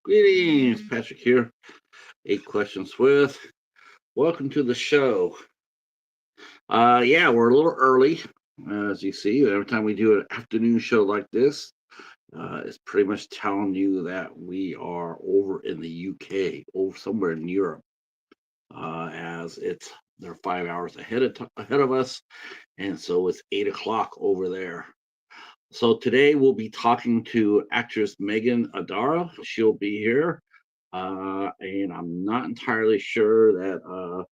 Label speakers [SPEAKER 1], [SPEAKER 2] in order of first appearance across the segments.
[SPEAKER 1] Greetings, Patrick here. 8 questions with. Welcome to the show. Yeah, we're a little early, as you see. Every time we do an afternoon show like this, it's pretty much telling you that we are over in the UK, over somewhere in Europe, as they're 5 hours ahead of us, and so it's 8 o'clock over there. So today we'll be talking to actress Meghan Adara. She'll be here. And I'm not entirely sure that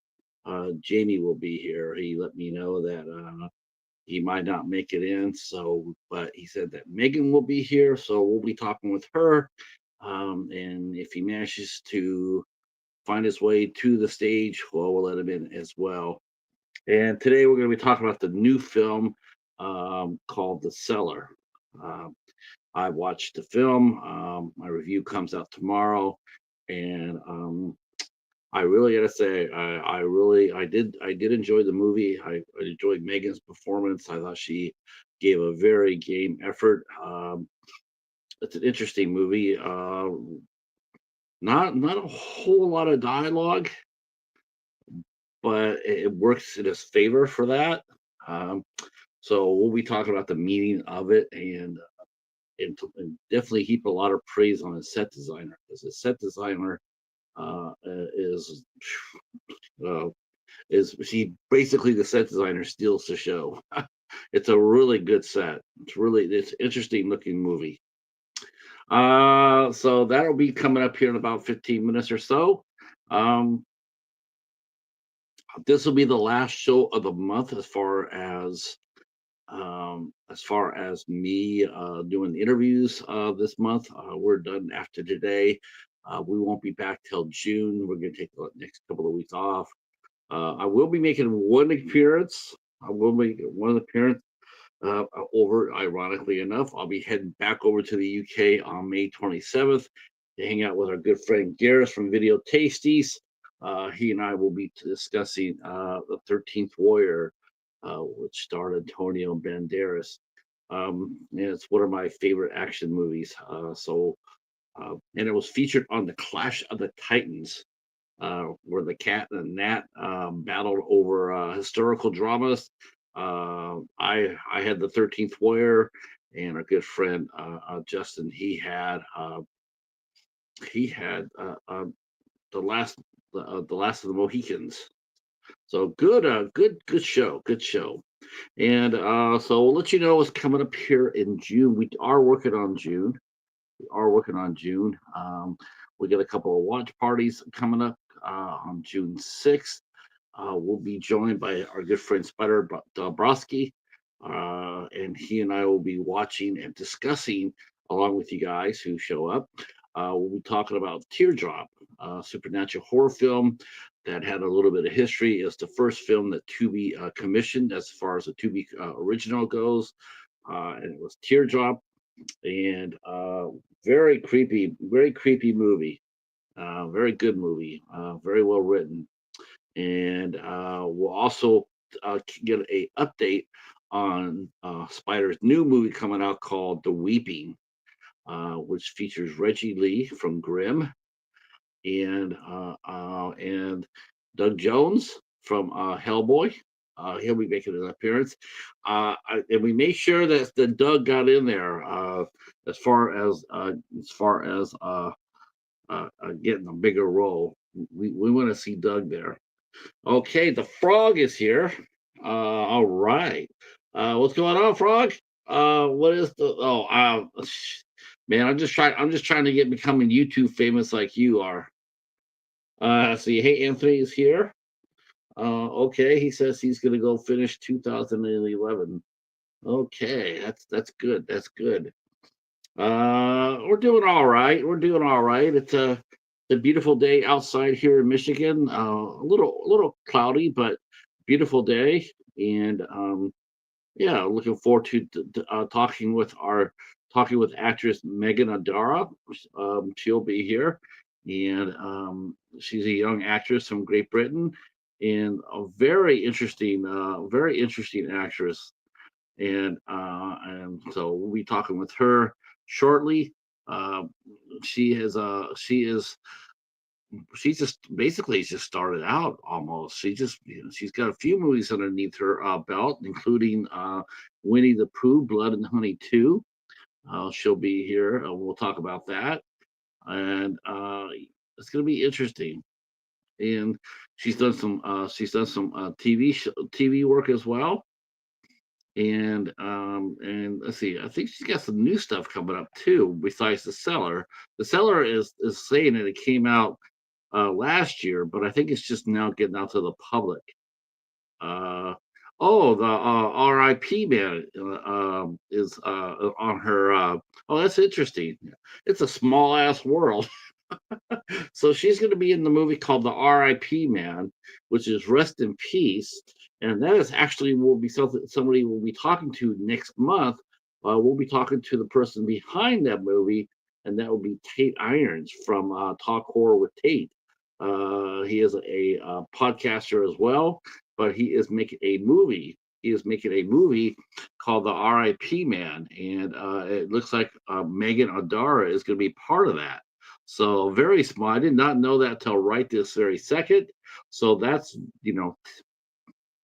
[SPEAKER 1] Jamie will be here. He let me know that he might not make it in. So, but he said that Megan will be here. So we'll be talking with her. And if he manages to find his way to the stage, well, we'll let him in as well. And today we're going to be talking about the new film called The Cellar. Um, I watched the film. My review comes out tomorrow, and I really gotta say, I did enjoy the movie. I enjoyed Megan's performance. I thought she gave a very game effort. It's an interesting movie. Not a whole lot of dialogue, but it works in his favor for that. Um, so we'll be talking about the meaning of it and definitely heap a lot of praise on his set designer, because the set designer is uh, she basically the set designer steals the show. It's a really good set. It's interesting looking movie. So that'll be coming up here in about 15 minutes or so. Um, this will be the last show of the month as far as me doing the interviews this month. We're done after today. We won't be back till June. We're going to take the next couple of weeks off. I will be making one appearance. I will make one appearance over, ironically enough. I'll be heading back over to the UK on May 27th to hang out with our good friend Gareth from Video Tasties. He and I will be discussing The 13th Warrior, which starred Antonio Banderas. And it's one of my favorite action movies. And it was featured on the Clash of the Titans, where the cat and the gnat battled over historical dramas. I had the 13th Warrior, and our good friend Justin. He had the last of the Mohicans. So good, good show, good show. And so we'll let you know what's coming up here in June. We are working on June. We are working on June. We got a couple of watch parties coming up on June 6th. We'll be joined by our good friend Spider Dobrowski, and he and I will be watching and discussing along with you guys who show up. We'll be talking about Teardrop, a supernatural horror film that had a little bit of history. It's the first film that Tubi commissioned as far as the Tubi original goes, and it was Teardrop, and very creepy movie. Very good movie, very well written, and we'll also get a update on Spider's new movie coming out called The Weeping, which features Reggie Lee from Grimm and Doug Jones from Hellboy. He'll be making an appearance, and we made sure that the Doug got in there as far as getting a bigger role. We want to see Doug there. Okay, the frog is here. All right. What's going on, frog? What is the? Oh, man, I'm just trying to get becoming YouTube famous like you are. See, hey, Anthony is here. Okay, he says he's gonna go finish 2011. Okay, that's good. That's good. We're doing all right. We're doing all right. It's a beautiful day outside here in Michigan. A little cloudy, but beautiful day. And yeah, looking forward to talking with actress Meghan Adara. She'll be here, and she's a young actress from Great Britain, and a very interesting actress. And so we'll be talking with her shortly. Uh, she's just basically just started out almost. She's got a few movies underneath her belt, including Winnie the Pooh, Blood and Honey 2. She'll be here. We'll talk about that, and it's going to be interesting. And she's done some TV work as well. And let's see, I think she's got some new stuff coming up too. Besides the Cellar, the Cellar is saying that it came out last year, but I think it's just now getting out to the public. Uh, oh, the R.I.P. man is on her. Oh, that's interesting. It's a small ass world. So she's going to be in the movie called The R.I.P. Man, which is Rest in Peace, and that is actually will be something somebody will be talking to next month. We'll be talking to the person behind that movie, and that will be Tate Irons from Talk Horror with Tate. He is a podcaster as well, but he is making a movie. He is making a movie called The R.I.P. Man, and it looks like Meghan Adara is going to be part of that. So very small. I did not know that till right this very second. So that's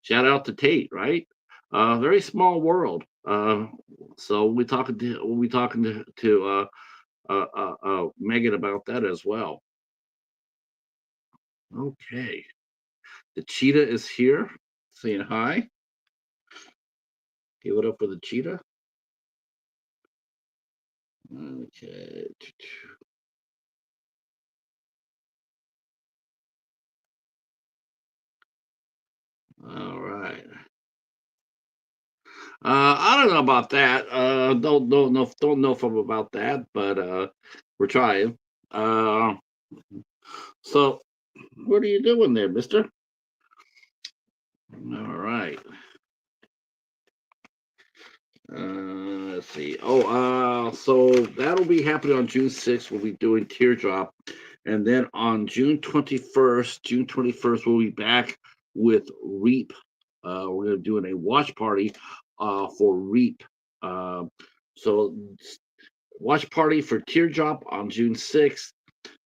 [SPEAKER 1] shout out to Tate, right? Very small world. So we'll be talking to Megan about that as well. Okay, the cheetah is here, saying hi. Give it up for the cheetah. Okay. All right. I don't know about that. Don't know if I'm about that, but we're trying. Uh, so what are you doing there, Mister? All right. Let's see. So that'll be happening on June 6th. We'll be doing Teardrop, and then on June 21st, we'll be back with Reap. We're gonna do a watch party for Reap. Uh, so watch party for Teardrop on June 6th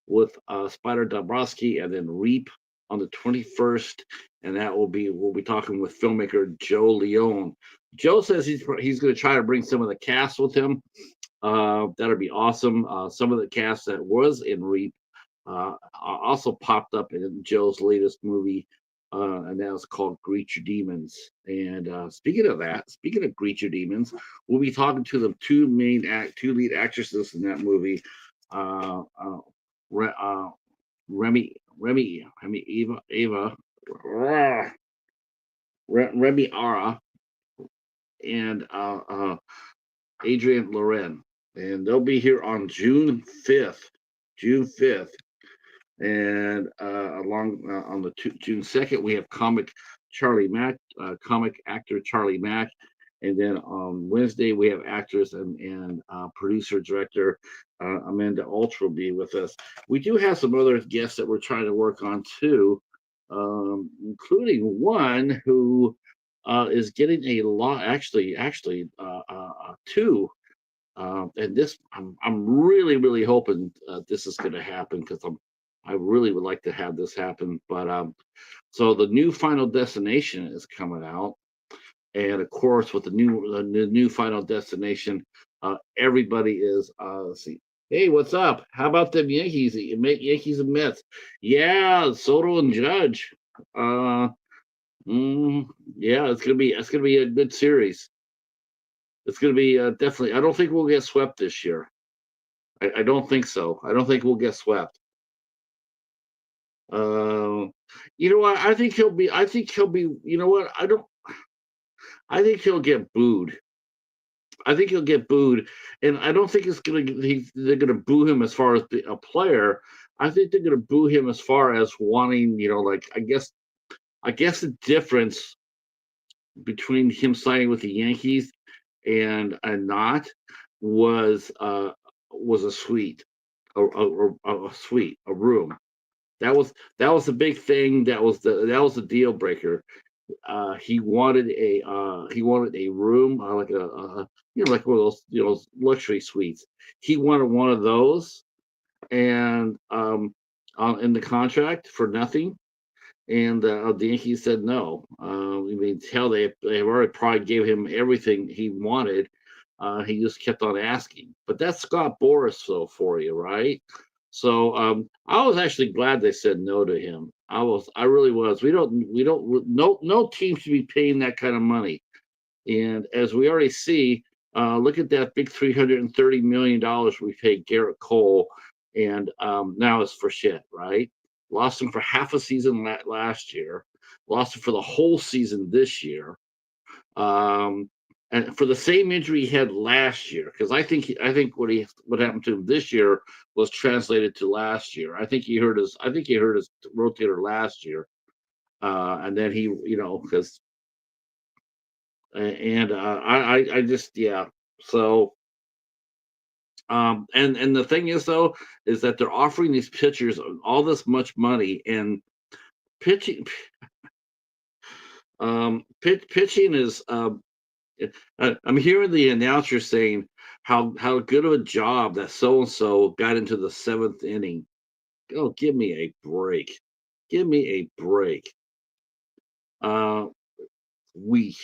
[SPEAKER 1] with Spider Dabrowski, and then Reap on the 21st, and we'll be talking with filmmaker Joe Leone. Joe says he's going to try to bring some of the cast with him. That'd be awesome. Some of the cast that was in Reap also popped up in Joe's latest movie, and that was called Greet Your Demons. And speaking of Greet Your Demons, we'll be talking to the two lead actresses in that movie. Re, Eva, Remy Ara, and Adrian Loren, and they'll be here on June 5th. June 5th, and along on the June 2nd, we have comic actor Charlie Mack. And then on Wednesday, we have actress and producer director Amanda Ultra will be with us. We do have some other guests that we're trying to work on too, including one who is getting a lot. Actually, two. And this, I'm really hoping this is going to happen because I really would like to have this happen. But so the new Final Destination is coming out. And of course, with the new Final Destination, everybody is let's see. Hey, what's up? How about them Yankees? Yankees and Mets. Yeah, Soto and Judge. Uh, yeah, it's gonna be a good series. It's gonna be definitely. I don't think we'll get swept this year. I don't think so. I don't think we'll get swept. Uh, you know what? I think he'll be. I think he'll be. You know what? I don't. I think he'll get booed. I think he'll get booed, and I don't think they're gonna boo him as far as a player. I think they're gonna boo him as far as wanting, like I guess the difference between him signing with the Yankees and not was a suite, a suite, a room. That was the big thing. That was the deal breaker. He wanted a room, like like one of those luxury suites. He wanted one of those, and in the contract for nothing. And the Yankees said no. I mean, hell, they already probably gave him everything he wanted. He just kept on asking. But that's Scott Boras, though, for you, right? So I was actually glad they said no to him. I really was. No team should be paying that kind of money. And as we already see, look at that big $330 million we paid Garrett Cole, and now it's for shit, right? Lost him for half a season last year, lost him for the whole season this year, and for the same injury he had last year. Because I think what happened to him this year was translated to last year. I think he hurt his rotator last year, and then because and I just yeah. So and the thing is though is that they're offering these pitchers all this much money, and pitching pitching is I'm hearing the announcer saying how good of a job that so and so got into the seventh inning. Oh, give me a break. Give me a break. Uh, weak.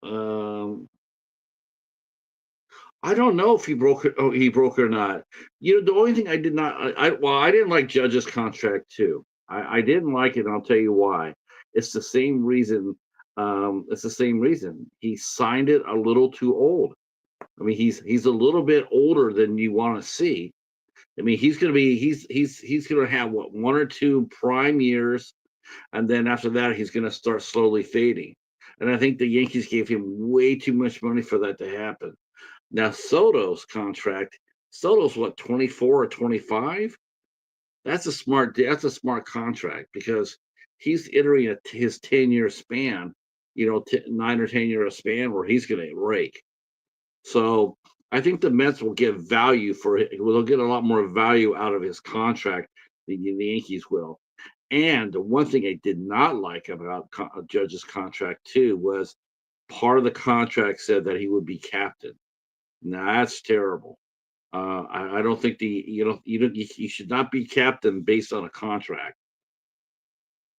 [SPEAKER 1] Um, I don't know if he broke it. Oh, he broke it or not. The only thing I did not, I didn't like Judge's contract too. I didn't like it, and I'll tell you why. It's the same reason. It's the same reason. He signed it a little too old. I mean, he's a little bit older than you want to see. I mean, he's gonna have what, one or two prime years, and then after that, he's gonna start slowly fading. And I think the Yankees gave him way too much money for that to happen. Now Soto's what, 24 or 25? That's a smart contract because he's entering his 10-year span, 9 or 10 year span where he's going to rake. So I think the Mets will get value for it. They'll get a lot more value out of his contract than the Yankees will. And the one thing I did not like about Judge's contract too was part of the contract said that he would be captain. Now that's terrible. I don't think you should not be captain based on a contract.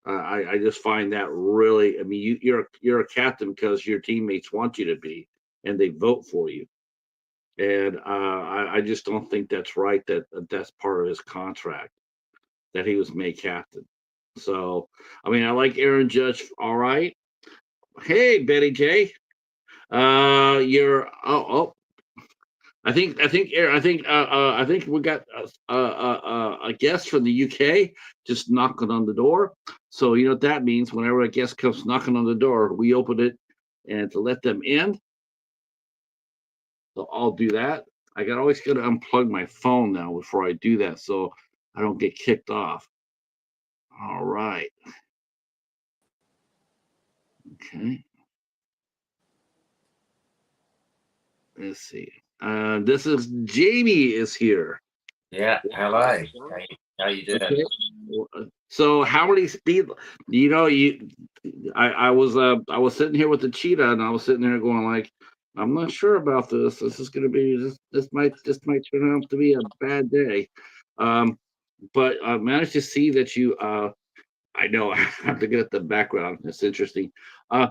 [SPEAKER 1] I just find that really. I mean, you're a captain because your teammates want you to be, and they vote for you. And I just don't think that's right. That's part of his contract that he was made captain. So I mean, I like Aaron Judge. All right. Hey, Betty J. You're I think we got a guest from the UK just knocking on the door. So you know what that means. Whenever a guest comes knocking on the door, we open it and to let them in. So I'll do that. Always got to unplug my phone now before I do that, so I don't get kicked off. All right. Okay. Let's see. This is Jamie is here.
[SPEAKER 2] Yeah, hello. How you doing?
[SPEAKER 1] Okay. So how many speed? You know, you, I was sitting here with the cheetah, and I was sitting there going like, I'm not sure about this. This is going to be this might turn out to be a bad day. Um, but I managed to see that you. I know I have to get at the background. It's interesting. Uh,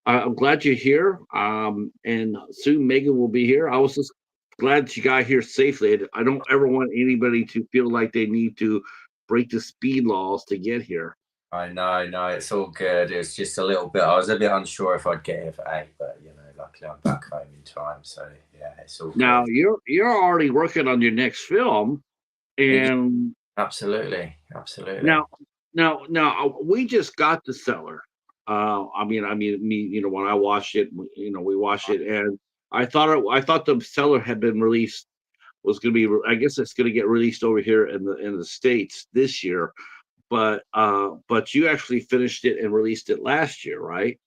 [SPEAKER 1] I'm glad you're here. And soon Megan will be here. I was just glad she got here safely. I don't ever want anybody to feel like they need to break the speed laws to get here.
[SPEAKER 2] I know, no, it's all good. It's just a little bit. I was a bit unsure if I'd get here for 8, but luckily I'm back home in time. So yeah, it's all
[SPEAKER 1] Now
[SPEAKER 2] good.
[SPEAKER 1] you're already working on your next film, and
[SPEAKER 2] Absolutely.
[SPEAKER 1] now we just got the Cellar. When I watched it, we watched it, and I thought the Cellar had been released was going to be. I guess it's going to get released over here in the States this year, but you actually finished it and released it last year, right?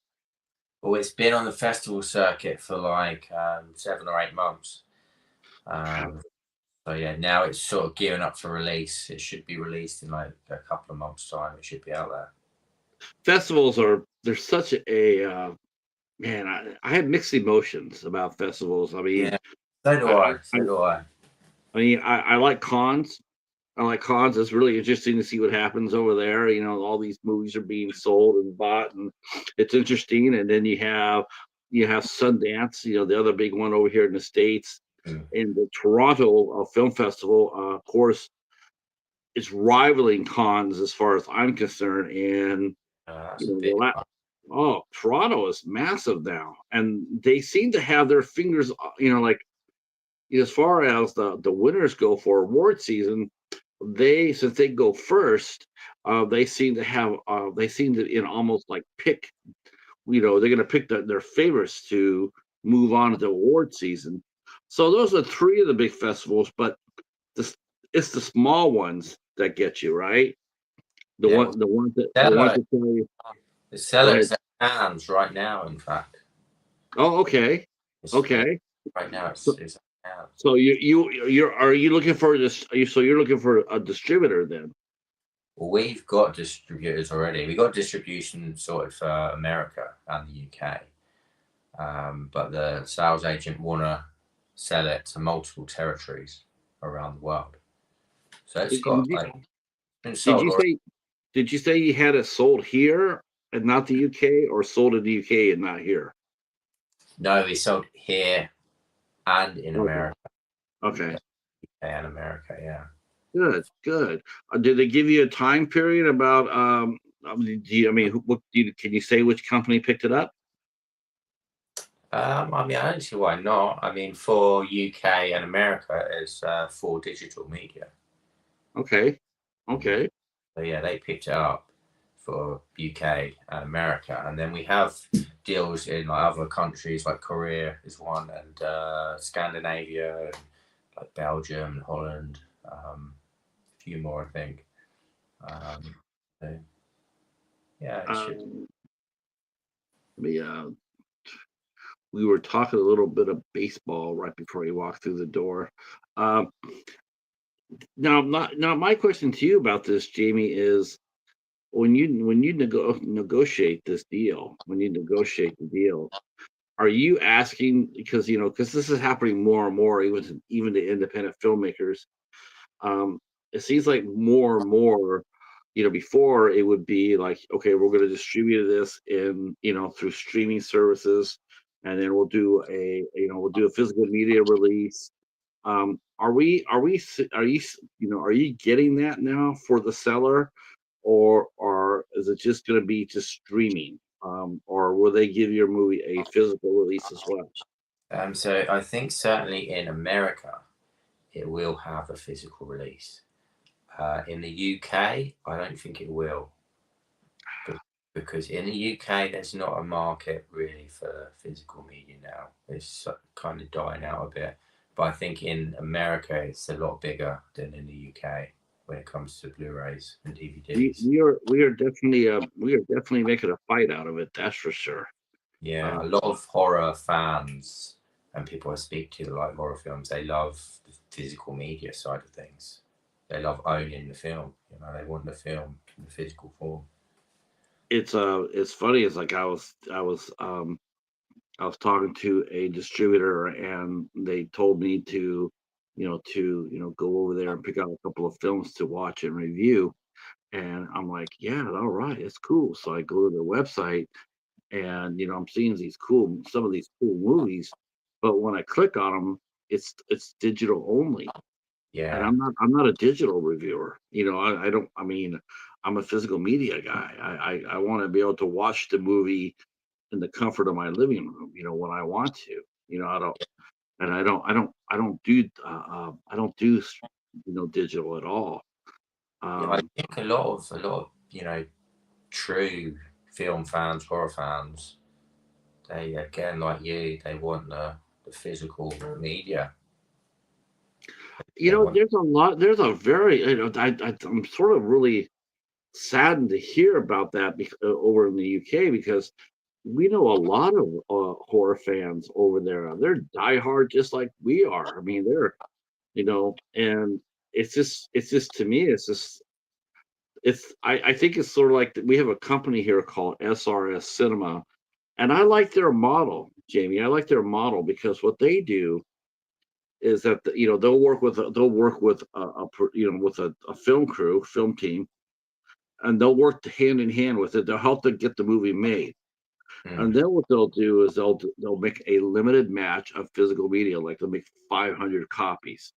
[SPEAKER 2] Well, it's been on the festival circuit for like 7 or 8 months. So yeah, now it's sort of gearing up for release. It should be released in like a couple of months' time. It should be out there.
[SPEAKER 1] Festivals they're such a man. I have mixed emotions about festivals. I mean,
[SPEAKER 2] Yeah, so do
[SPEAKER 1] I,
[SPEAKER 2] I. So do I.
[SPEAKER 1] I mean, I like cons. I like cons. It's really interesting to see what happens over there. You know, all these movies are being sold and bought, and it's interesting. And then you have Sundance, the other big one over here in the States,
[SPEAKER 2] Mm.
[SPEAKER 1] and the Toronto Film Festival. Of course, it's rivaling cons as far as I'm concerned. And
[SPEAKER 2] That's
[SPEAKER 1] you
[SPEAKER 2] a
[SPEAKER 1] know,
[SPEAKER 2] big one.
[SPEAKER 1] Toronto is massive now, and they seem to have their fingers, like as far as the winners go for award season. Since they go first, they seem to almost like pick. They're going to pick their favorites to move on to the award season. So those are three of the big festivals, but this it's the small ones that get you right. The
[SPEAKER 2] Yeah, well,
[SPEAKER 1] one, the ones
[SPEAKER 2] Cellar,
[SPEAKER 1] that tell you.
[SPEAKER 2] the
[SPEAKER 1] Go
[SPEAKER 2] Cellar
[SPEAKER 1] ahead.
[SPEAKER 2] is at hands right now. In fact,
[SPEAKER 1] Oh, okay,
[SPEAKER 2] it's
[SPEAKER 1] okay.
[SPEAKER 2] right now.
[SPEAKER 1] So,
[SPEAKER 2] It's at hands.
[SPEAKER 1] so are you looking for this? So you're looking for a distributor then?
[SPEAKER 2] Well, we've got distributors already. We got distribution sorted for America and the UK, but the sales agent wanna sell it to multiple territories around the world. So it's
[SPEAKER 1] Did
[SPEAKER 2] got
[SPEAKER 1] you
[SPEAKER 2] like been
[SPEAKER 1] did
[SPEAKER 2] sold
[SPEAKER 1] you
[SPEAKER 2] already.
[SPEAKER 1] say did you say you had it sold here and not the UK, or sold in the UK and not here?
[SPEAKER 2] No, we sold here and in
[SPEAKER 1] Okay.
[SPEAKER 2] America.
[SPEAKER 1] Okay.
[SPEAKER 2] And America, yeah.
[SPEAKER 1] Good. Good. Did they give you a time period about? Can you say which company picked it up?
[SPEAKER 2] I mean, I don't see why not. I mean, for UK and America, it's for digital media.
[SPEAKER 1] Okay.
[SPEAKER 2] Mhm.
[SPEAKER 1] Okay.
[SPEAKER 2] So yeah, they picked it up for UK and America, and then we have deals in like other countries, like Korea is one, and Scandinavia, and like Belgium and Holland, a few more, I think. Um, so, yeah, it should.
[SPEAKER 1] Um, we we were talking a little bit of baseball right before you walked through the door. Um, now, my question to you about this, Jamie, is when you negotiate this deal, when you negotiate the deal, are you asking, because this is happening more and more, even to independent filmmakers. um it seems like more and more, before it would be like, okay, we're going to distribute this in, through streaming services, and then we'll do a physical media release. Are you getting that now for the Cellar, or is it just going to be just streaming? Or will they give your movie a physical release as well?
[SPEAKER 2] So I think certainly in America, it will have a physical release. In the UK, I don't think it will, because in the UK, there's not a market really for physical media now. It's kind of dying out a bit. But I think in America, it's a lot bigger than in the UK when it comes to Blu-rays and
[SPEAKER 1] We
[SPEAKER 2] DVDs.
[SPEAKER 1] we are we are definitely making a fight out of it. That's for sure.
[SPEAKER 2] Yeah,
[SPEAKER 1] Uh,
[SPEAKER 2] a lot of horror fans and people I speak to that like horror films, they love the physical media side of things. They love owning the film. They want the film in the physical form.
[SPEAKER 1] it's funny. It's like I was talking to a distributor, and they told me to go over there and pick out a couple of films to watch and review. And I'm like, yeah, all right, it's cool. So I go to their website, and I'm seeing some of these cool movies, but when I click on them, it's digital only. And
[SPEAKER 2] Yeah,
[SPEAKER 1] I'm not a digital reviewer. I don't. I mean, I'm a physical media guy. I want to be able to watch the movie in the comfort of my living room, when I want to. I don't, and I don't do digital at all.
[SPEAKER 2] yeah. I
[SPEAKER 1] Um,
[SPEAKER 2] think a lot of true film fans, horror fans, they again like you, they want the physical media. They want.
[SPEAKER 1] there's a very, I'm sort of really saddened to hear about that, over in the UK, because we know a lot of horror fans over there. They're diehard just like we are. I mean, and it's just to me, I think it's sort of like we have a company here called SRS Cinema, and I like their model, Jamie. I like their model because what they do is that they'll work with with a film crew, film team, and they'll work hand in hand with it. They'll help to get the movie made. And
[SPEAKER 2] Mm.
[SPEAKER 1] then what they'll do is they'll make a limited match of physical media, like they'll make 500 copies.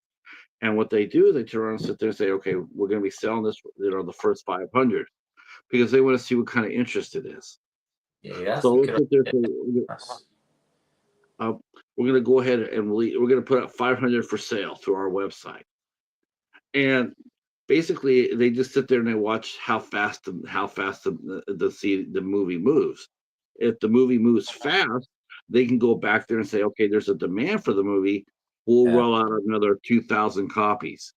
[SPEAKER 1] And what they do is they turn around and sit there and say, okay, we're going to be selling this, the first 500, because they want to see what kind of interest it is.
[SPEAKER 2] Yeah, that's
[SPEAKER 1] So
[SPEAKER 2] a
[SPEAKER 1] let's
[SPEAKER 2] good
[SPEAKER 1] sit there
[SPEAKER 2] idea.
[SPEAKER 1] and say,
[SPEAKER 2] That's,
[SPEAKER 1] we're going to go ahead and we're going to put up 500 for sale through our website. And basically, they just sit there and they watch how fast the movie moves. If the movie moves fast, they can go back there and say, okay, there's a demand for the movie. We'll
[SPEAKER 2] yeah,
[SPEAKER 1] roll out another 2,000 copies.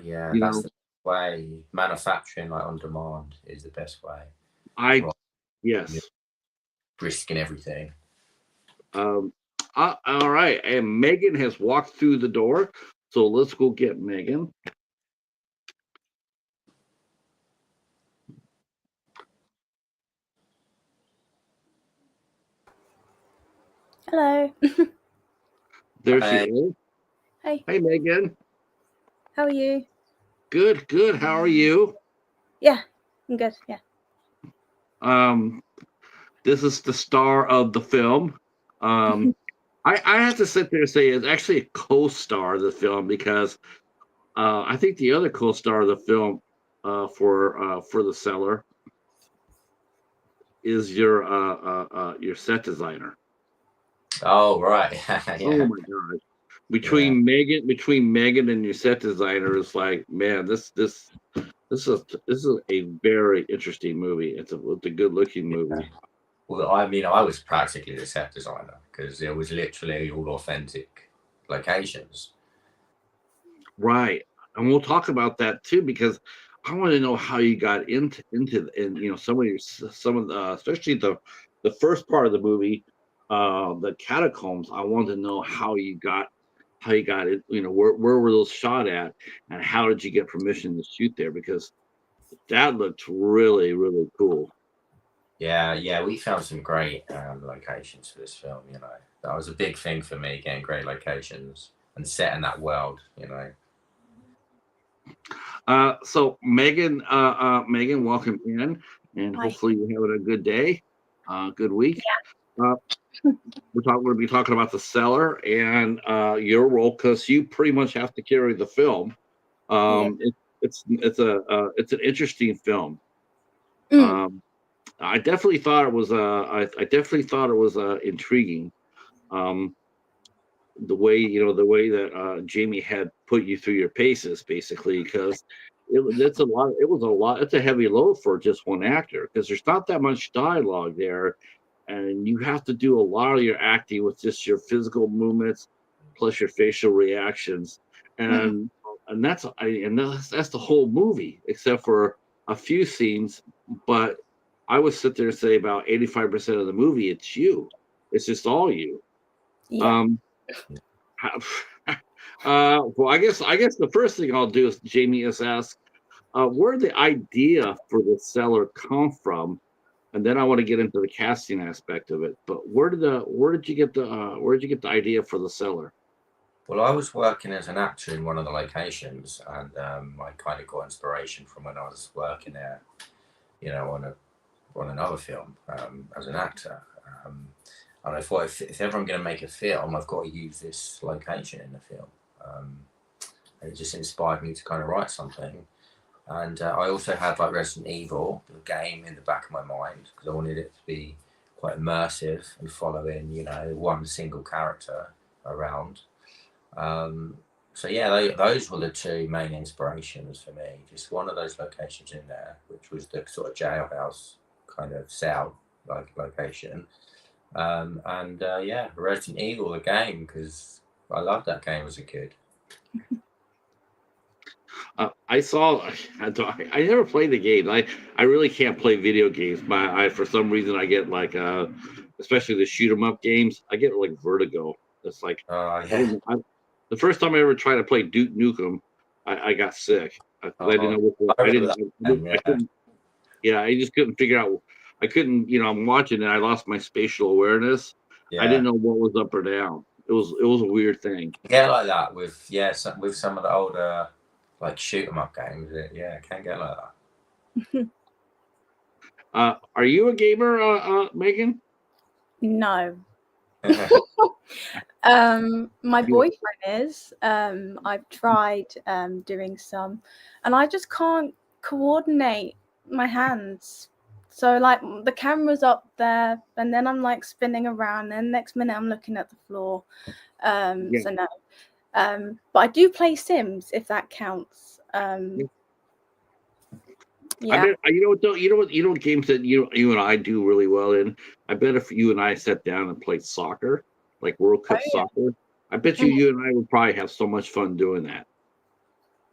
[SPEAKER 2] yeah,
[SPEAKER 1] You
[SPEAKER 2] that's
[SPEAKER 1] know,
[SPEAKER 2] the way. Manufacturing like on demand is the best way.
[SPEAKER 1] I
[SPEAKER 2] Right, you're
[SPEAKER 1] yes.
[SPEAKER 2] risking everything.
[SPEAKER 1] Um, all right, and Megan has walked through the door, so let's go get Megan.
[SPEAKER 3] Hello.
[SPEAKER 1] There she
[SPEAKER 2] Hey,
[SPEAKER 1] is.
[SPEAKER 3] Hey,
[SPEAKER 1] Hey, Megan.
[SPEAKER 3] how are you?
[SPEAKER 1] Good, good. How are you?
[SPEAKER 3] Yeah, I'm good. Yeah.
[SPEAKER 1] Um, this is the star of the film. Um, I have to sit there and say it's actually a co-star of the film because I think the other co-star of the film for the Cellar is your set designer.
[SPEAKER 2] oh right,
[SPEAKER 1] Oh
[SPEAKER 2] yeah,
[SPEAKER 1] my gosh.
[SPEAKER 2] yeah,
[SPEAKER 1] Between Megan and your set designer is like, man, this is a very interesting movie. It's a good looking
[SPEAKER 2] yeah.
[SPEAKER 1] movie.
[SPEAKER 2] Well, I mean, I was practically the set designer because it was literally all authentic locations.
[SPEAKER 1] Right. And we'll talk about that too because I want to know how you got into and some of some of the especially the first part of the movie, the catacombs. I want to know how you got it, where were those shot at and how did you get permission to shoot there because that looked really, really cool.
[SPEAKER 2] Yeah, yeah, we found some great locations for this film. That was a big thing for me, getting great locations and setting that world.
[SPEAKER 1] So Megan, welcome in, and
[SPEAKER 3] Hi.
[SPEAKER 1] hopefully you're having a good day, good week. Uh, we're going to be talking about the Cellar and your role because you pretty much have to carry the film.
[SPEAKER 3] Yeah.
[SPEAKER 1] It's an interesting film.
[SPEAKER 3] Mm.
[SPEAKER 1] Um, I definitely thought it was I definitely thought it was intriguing. Um, the way that Jamie had put you through your paces, basically, because it's a lot. It was a lot. It's a heavy load for just one actor because there's not that much dialogue there, and you have to do a lot of your acting with just your physical movements plus your facial reactions,
[SPEAKER 3] Mm.
[SPEAKER 1] and that's the whole movie except for a few scenes. But I would sit there and say about 85% of the movie, it's you. It's just all you.
[SPEAKER 3] Yeah.
[SPEAKER 1] Um, well, I guess the first thing I'll do is Jamie is ask where the idea for the Cellar come from, and then I want to get into the casting aspect of it. But where did you get the idea for the Cellar?
[SPEAKER 2] Well, I was working as an actor in one of the locations, and I kind of got inspiration from when I was working there, on another film as an actor. And I thought if ever I'm going to make a film, I've got to use this location in the film. Um, and it just inspired me to kind of write something. And I also had like Resident Evil, the game, in the back of my mind because I wanted it to be quite immersive and following, one single character around. Um, so yeah, those were the two main inspirations for me. Just one of those locations in there, which was the sort of jailhouse kind of cell like location, and yeah, Resident Evil the game because I loved that game as a kid.
[SPEAKER 1] I saw. I never played the game. I really can't play video games. For some reason I get like especially the shoot 'em up games. I get like vertigo. It's like I
[SPEAKER 2] Yeah.
[SPEAKER 1] didn't. The first time I ever tried to play Duke Nukem, I got sick because I didn't
[SPEAKER 2] Oh,
[SPEAKER 1] know what
[SPEAKER 2] I
[SPEAKER 1] I
[SPEAKER 2] remember
[SPEAKER 1] didn't.
[SPEAKER 2] that game.
[SPEAKER 1] I
[SPEAKER 2] Yeah,
[SPEAKER 1] couldn't. Yeah, I just couldn't figure out. I couldn't. I'm watching and I lost my spatial awareness. I
[SPEAKER 2] yeah,
[SPEAKER 1] didn't know what was up or down. was a weird thing.
[SPEAKER 2] Get like that with with some of the older like shoot 'em up games. It can get like that.
[SPEAKER 1] Are you a gamer, Meghan?
[SPEAKER 3] No. My boyfriend is. I've tried doing some, and I just can't coordinate my hands. So like the camera's up there, and then I'm like spinning around, and next minute I'm looking at the floor. So no. But I do play Sims, if that counts. Yeah.
[SPEAKER 1] I bet, you know what games that you and I do really well in. I bet if you and I sat down and played soccer, like World Cup soccer, I bet you and I would probably have so much fun doing that.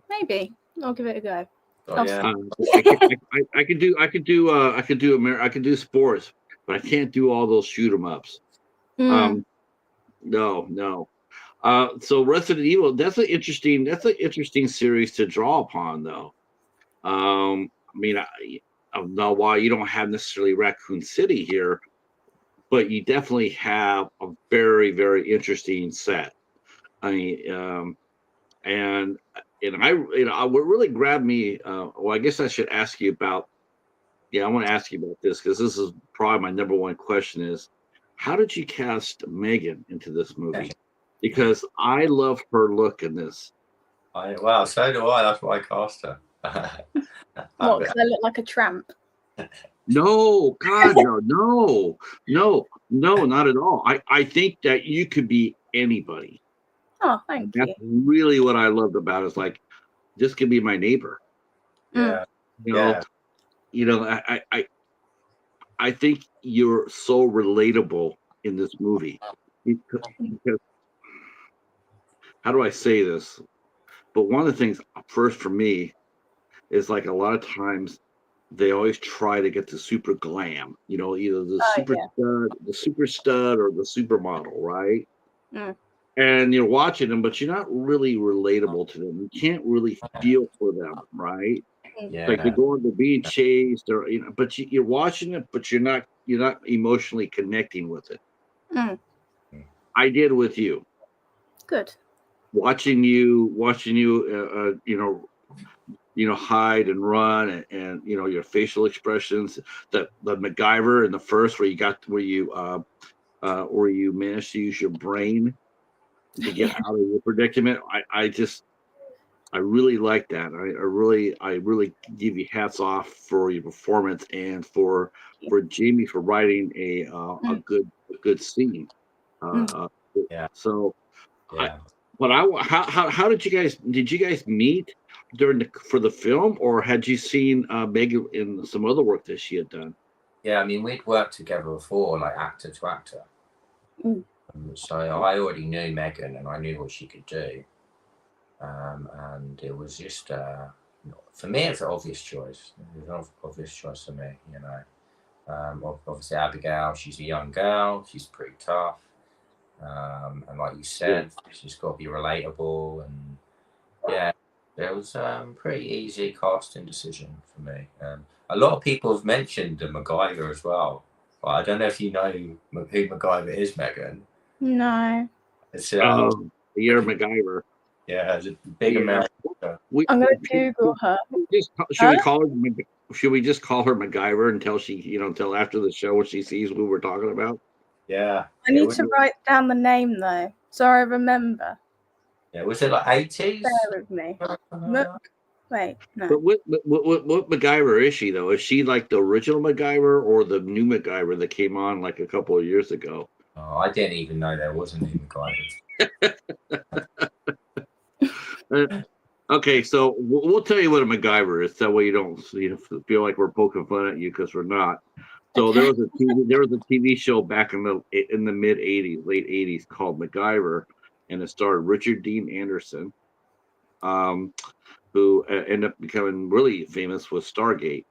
[SPEAKER 3] Maybe I'll give it a go.
[SPEAKER 1] I could do sports, but I can't do all those shoot 'em ups. No. So Resident Evil, that's an interesting series to draw upon, though. I mean, I don't know why you don't have necessarily Raccoon City here, but you definitely have a very, very interesting set. I mean, and what really grabbed me. Well, I guess I should ask you about. Yeah, I want to ask you about this because this is probably my number one question: is how did you cast Meghan into this movie? Because I love her look in this.
[SPEAKER 2] Well, so do I. That's why I cast her.
[SPEAKER 3] What? Because I look like a tramp.
[SPEAKER 1] No, God, no, not at all. I think that you could be anybody.
[SPEAKER 3] Oh, thank you.
[SPEAKER 1] That's really what I loved about it. Is like, this could be my neighbor.
[SPEAKER 2] Yeah.
[SPEAKER 1] I think you're so relatable in this movie because how do I say this? But one of the things first for me is like a lot of times they always try to get the super glam, either the super stud or the supermodel, right? And you're watching them, but you're not really relatable to them. You can't really feel for them, right?
[SPEAKER 2] Yeah.
[SPEAKER 1] Like they're being chased, or but you're watching it, but you're not emotionally connecting with it. I did with you.
[SPEAKER 3] Good.
[SPEAKER 1] Watching you, hide and run, and your facial expressions. The MacGyver in the first, where you managed to use your brain to get out of your predicament. I really like that. I really give you hats off for your performance and for Jamie for writing a good scene. So, how did you guys meet for the film, or had you seen Meghan in some other work that she had done?
[SPEAKER 2] Yeah, I mean, we'd worked together before, like actor to actor. So I already knew Meghan, and I knew what she could do. And it was just for me, it's an obvious choice. It was an obvious choice for me, obviously Abigail, she's a young girl, she's pretty tough, and like you said, she's got to be relatable, and it was pretty easy casting decision for me. A lot of people have mentioned the MacGyver as well, but I don't know if you know who MacGyver is, Meghan.
[SPEAKER 3] No.
[SPEAKER 2] It's
[SPEAKER 1] you're MacGyver.
[SPEAKER 2] Yeah, it's a big American.
[SPEAKER 3] I'm gonna Google her.
[SPEAKER 1] Should we just call her MacGyver until until after the show when she sees what we're talking about?
[SPEAKER 2] Yeah.
[SPEAKER 3] I need to write down the name though, so I remember.
[SPEAKER 2] Yeah, was it like 80s?
[SPEAKER 3] Bear with me. Wait, no.
[SPEAKER 1] But what MacGyver is she though? Is she like the original MacGyver or the new MacGyver that came on like a couple of years ago?
[SPEAKER 2] Oh, I didn't even know there was a new MacGyver.
[SPEAKER 1] Okay, so we'll tell you what a MacGyver is. That way you don't feel like we're poking fun at you, because we're not. So there was a TV show back in the mid '80s, late '80s, called MacGyver, and it starred Richard Dean Anderson, who ended up becoming really famous with Stargate.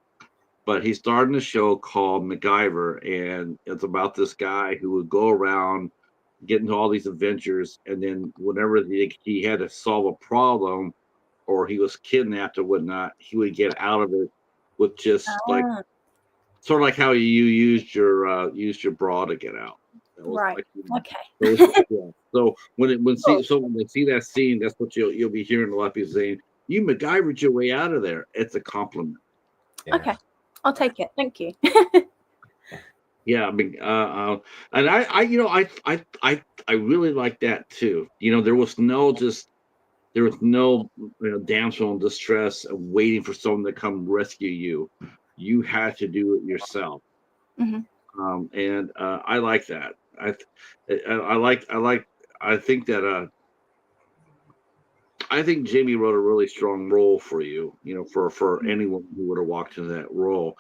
[SPEAKER 1] But he starred in a show called MacGyver, and it's about this guy who would go around get into all these adventures, and then whenever he had to solve a problem or he was kidnapped or whatnot, he would get out of it with just like sort of like how you used your bra to get out. That was
[SPEAKER 3] Right.
[SPEAKER 1] like,
[SPEAKER 3] Okay.
[SPEAKER 1] yeah. So when
[SPEAKER 3] Cool.
[SPEAKER 1] they see that scene, that's what you'll be hearing a lot of people saying. You MacGyvered your way out of there. It's a compliment.
[SPEAKER 2] Yeah.
[SPEAKER 3] Okay. I'll take it. Thank you.
[SPEAKER 1] Yeah, I mean, and I really like that too. There was no damsel in distress waiting for someone to come rescue you. You had to do it yourself.
[SPEAKER 3] hmm
[SPEAKER 1] And I like that. I think that I think Jamie wrote a really strong role for you. For anyone who would have walked into that role.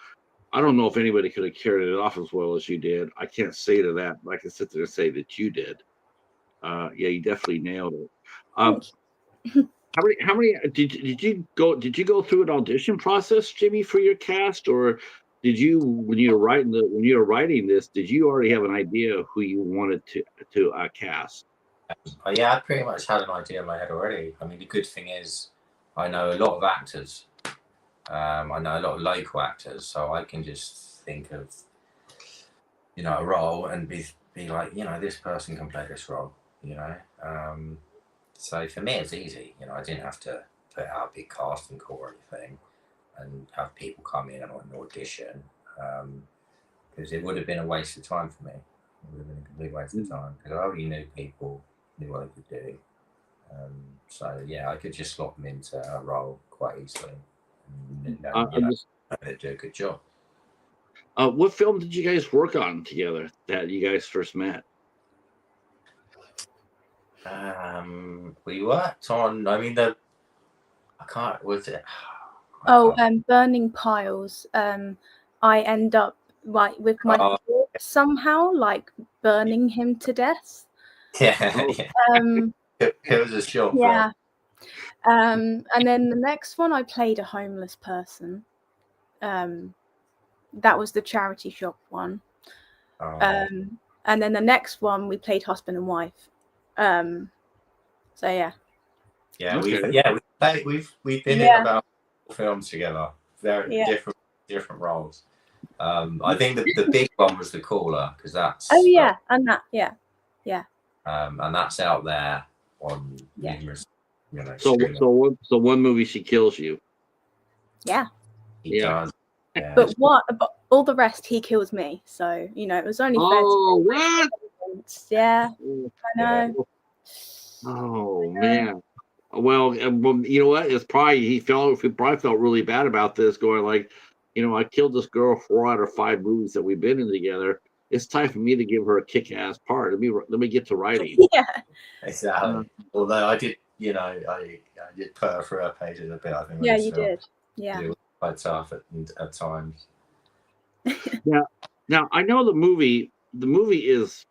[SPEAKER 1] I don't know if anybody could have carried it off as well as you did. I can't say to that, but I can sit there and say that you did. Yeah, you definitely nailed it. Um,
[SPEAKER 3] Thank
[SPEAKER 1] how many did you go through an audition process, Jimmy, for your cast, or did you when you were writing this, did you already have an idea of who you wanted to cast?
[SPEAKER 2] Yeah, I pretty much had an idea in my head already. I mean, the good thing is I know a lot of actors. I know a lot of local actors, so I can just think of, a role and be like, this person can play this role, So for me, it's easy. I didn't have to put out a big casting call or anything and have people come in and an audition, because it would have been a waste of time for me. It would have been a complete waste of time because I already knew people, knew what I could do. So yeah, I could just slot them into a role quite easily. And, they'd do a good job.
[SPEAKER 1] What film did you guys work on together that you guys first met?
[SPEAKER 2] We worked on. I mean, I can't. Was it?
[SPEAKER 3] Burning Piles. I end up with my thoughts somehow, like burning him to death.
[SPEAKER 2] Yeah. It was a short
[SPEAKER 3] Yeah. And then the next one, I played a homeless person. That was the charity shop one. And then the next one, we played husband and wife. So yeah.
[SPEAKER 2] Yeah,
[SPEAKER 1] Okay.
[SPEAKER 2] we've been in about 4 films together. Very different roles. I think the big one was The Caller, because that's
[SPEAKER 3] and that
[SPEAKER 2] and that's out there on numerous,
[SPEAKER 1] So one movie she kills you.
[SPEAKER 3] Yeah.
[SPEAKER 2] He does. Yeah.
[SPEAKER 3] But all the rest he kills me. So it was only fair.
[SPEAKER 1] Oh, what?
[SPEAKER 3] Yeah, I know.
[SPEAKER 1] Oh man. Well, you know what? It's probably he probably felt really bad about this, going like, I killed this girl 4 out of 5 movies that we've been in together. It's time for me to give her a kick-ass part. Let me get to writing.
[SPEAKER 3] Yeah,
[SPEAKER 2] exactly. Although I did, I did put her through her pages a bit. I think.
[SPEAKER 3] Yeah, you did. Yeah.
[SPEAKER 2] It was quite tough at times.
[SPEAKER 1] Now I know the movie is,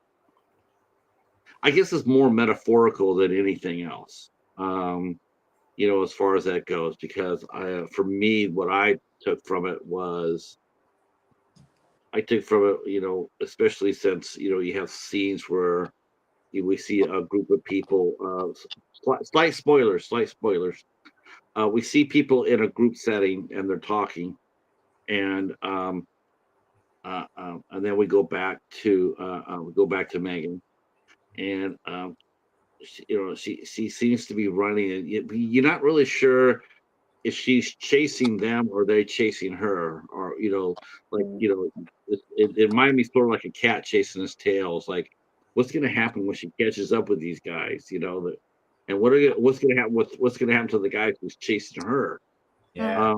[SPEAKER 1] I guess, it's more metaphorical than anything else. As far as that goes, because for me, what I took from it was, especially since, you have scenes where we see a group of people, slight spoilers. We see people in a group setting and they're talking, and then we go back to Meghan, and she seems to be running, and you're not really sure if she's chasing them or they chasing her, or it reminded me sort of like a cat chasing his tail. It's like, what's going to happen when she catches up with these guys? And what's going to happen to the guy who's chasing her?
[SPEAKER 2] Yeah.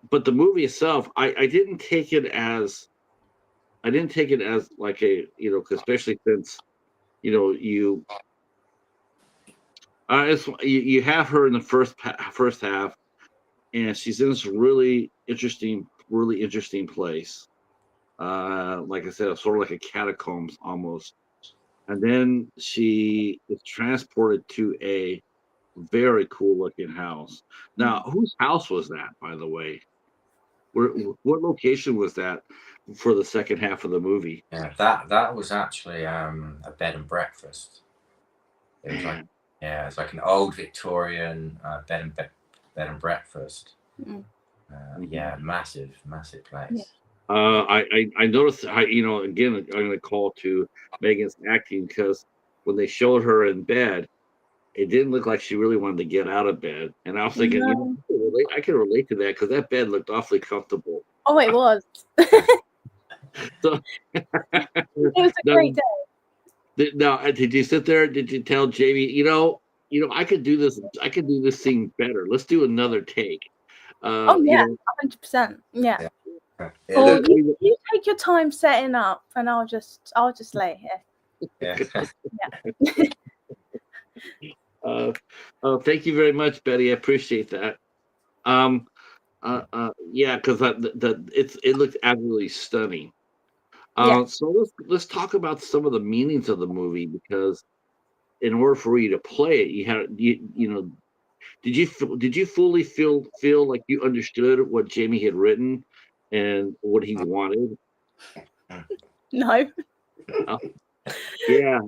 [SPEAKER 1] But the movie itself, I didn't take it as like a, especially since you have her in the first half, and she's in this really interesting place. Like I said, sort of like a catacombs almost. And then she is transported to a very cool looking house. Now, whose house was that, by the way? What location was that for the second half of the movie?
[SPEAKER 2] Yeah, that was actually a bed and breakfast. It was like, it's like an old Victorian bed and breakfast. Yeah, massive place.
[SPEAKER 1] I noticed. Again, I'm going to call to Meghan's acting because when they showed her in bed, it didn't look like she really wanted to get out of bed. And I was thinking,
[SPEAKER 3] No.
[SPEAKER 1] I can relate to that because that bed looked awfully comfortable.
[SPEAKER 3] Oh, it was.
[SPEAKER 1] So,
[SPEAKER 3] It was a great day.
[SPEAKER 1] now, did you sit there? Did you tell Jamie? I could do this. I could do this scene better. Let's do another take.
[SPEAKER 3] Oh yeah, 100%. Yeah.
[SPEAKER 2] Yeah,
[SPEAKER 3] Or you take your time setting up, and I'll just lay here.
[SPEAKER 2] yeah.
[SPEAKER 1] Thank you very much, Betty. I appreciate that. Yeah, because it looked absolutely stunning.
[SPEAKER 3] Yeah.
[SPEAKER 1] So let's talk about some of the meanings of the movie because in order for you to play it, did you fully feel like you understood what Jamie had written and what he wanted?
[SPEAKER 3] No.
[SPEAKER 1] Yeah,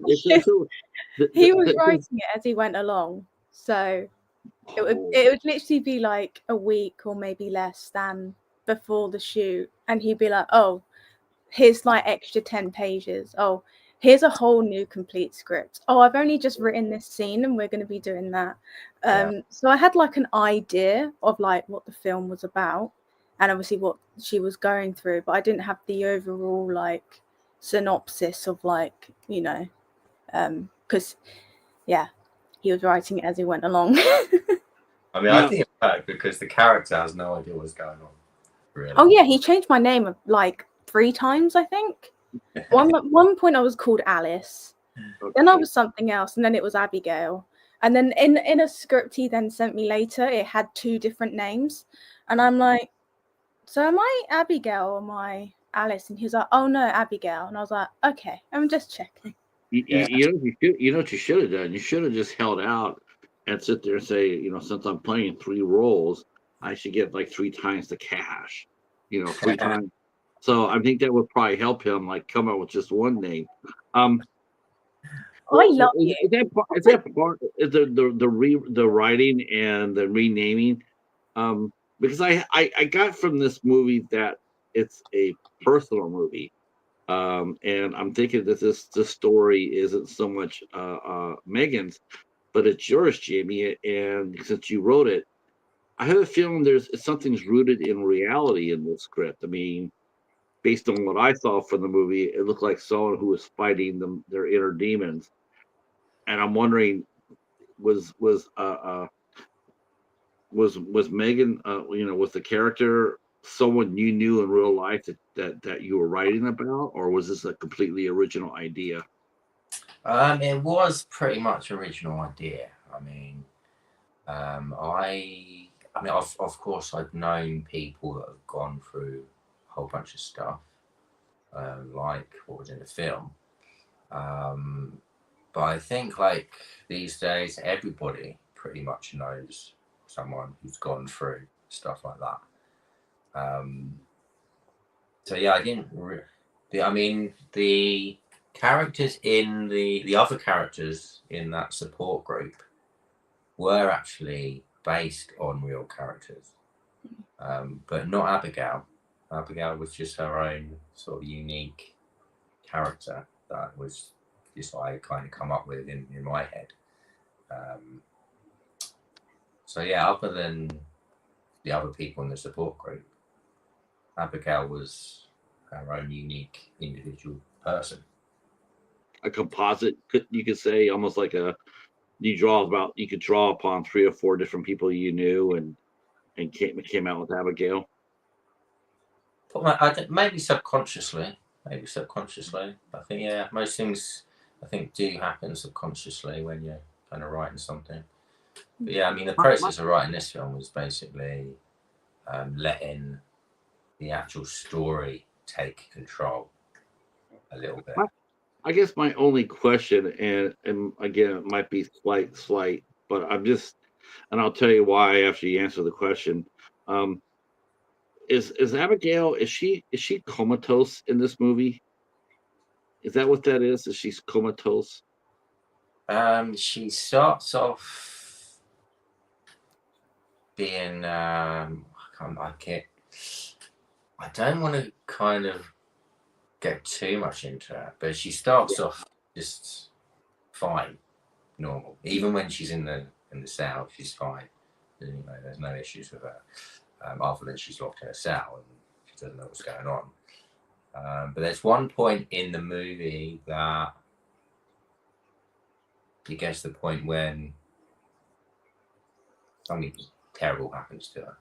[SPEAKER 3] He was writing it as he went along, so it would literally be like a week or maybe less than before the shoot, and he'd be like, "Oh, here's like extra 10 pages. Oh, here's a whole new complete script. Oh, I've only just written this scene and we're going to be doing that." So I had like an idea of like what the film was about and obviously what she was going through, but I didn't have the overall like synopsis of like, because he was writing it as he went along.
[SPEAKER 2] I mean, I think it's bad because the character has no idea what's going on. Really.
[SPEAKER 3] Oh yeah, he changed my name like 3 times, I think. One point I was called Alice, then I was something else, and then it was Abigail. And then in a script he then sent me later, it had 2 different names. And I'm like, so am I Abigail or am I Alice? And he was like, oh no, Abigail. And I was like, okay, I'm just checking.
[SPEAKER 1] You know what you should have done? You should have just held out and sit there and say, since I'm playing 3 roles, I should get like 3 times the cash, 3 times. So I think that would probably help him like come up with just one name.
[SPEAKER 3] I love you.
[SPEAKER 1] Is that part is the writing and the renaming? Because I got from this movie that it's a personal movie. And I'm thinking that this story isn't so much Meghan's, but it's yours, Jamie. And since you wrote it, I have a feeling something's rooted in reality in this script. I mean, based on what I saw from the movie, it looked like someone who was fighting their inner demons. And I'm wondering, was Meghan, was the character someone you knew in real life that you were writing about, or was this a completely original idea?
[SPEAKER 2] It was pretty much original idea. I mean, of course, I've known people that have gone through a whole bunch of stuff, like what was in the film. But I think like these days, everybody pretty much knows someone who's gone through stuff like that. So yeah, I didn't. I mean, the characters in the other characters in that support group were actually based on real characters, but not Abigail. Abigail was just her own sort of unique character that was just what I kind of come up with in my head. So yeah, other than the other people in the support group, Abigail was her own unique individual person.
[SPEAKER 1] A composite, you could say, almost like you could draw upon 3 or 4 different people you knew and came out with Abigail.
[SPEAKER 2] But I think maybe subconsciously. I think most things I think do happen subconsciously when you're kind of writing something. But yeah, I mean the process of writing this film was basically letting the actual story take control a little bit.
[SPEAKER 1] I guess my only question, and again, it might be slight, but and I'll tell you why after you answer the question. Is Abigail, is she comatose in this movie? Is that what that is? Is she's comatose?
[SPEAKER 2] She starts off being I don't want to kind of get too much into her, but she starts off just fine, normal. Even when she's in the cell, she's fine. You know, there's no issues with her, other than she's locked in a cell and she doesn't know what's going on. But there's one point in the movie that it gets to the point when something terrible happens to her,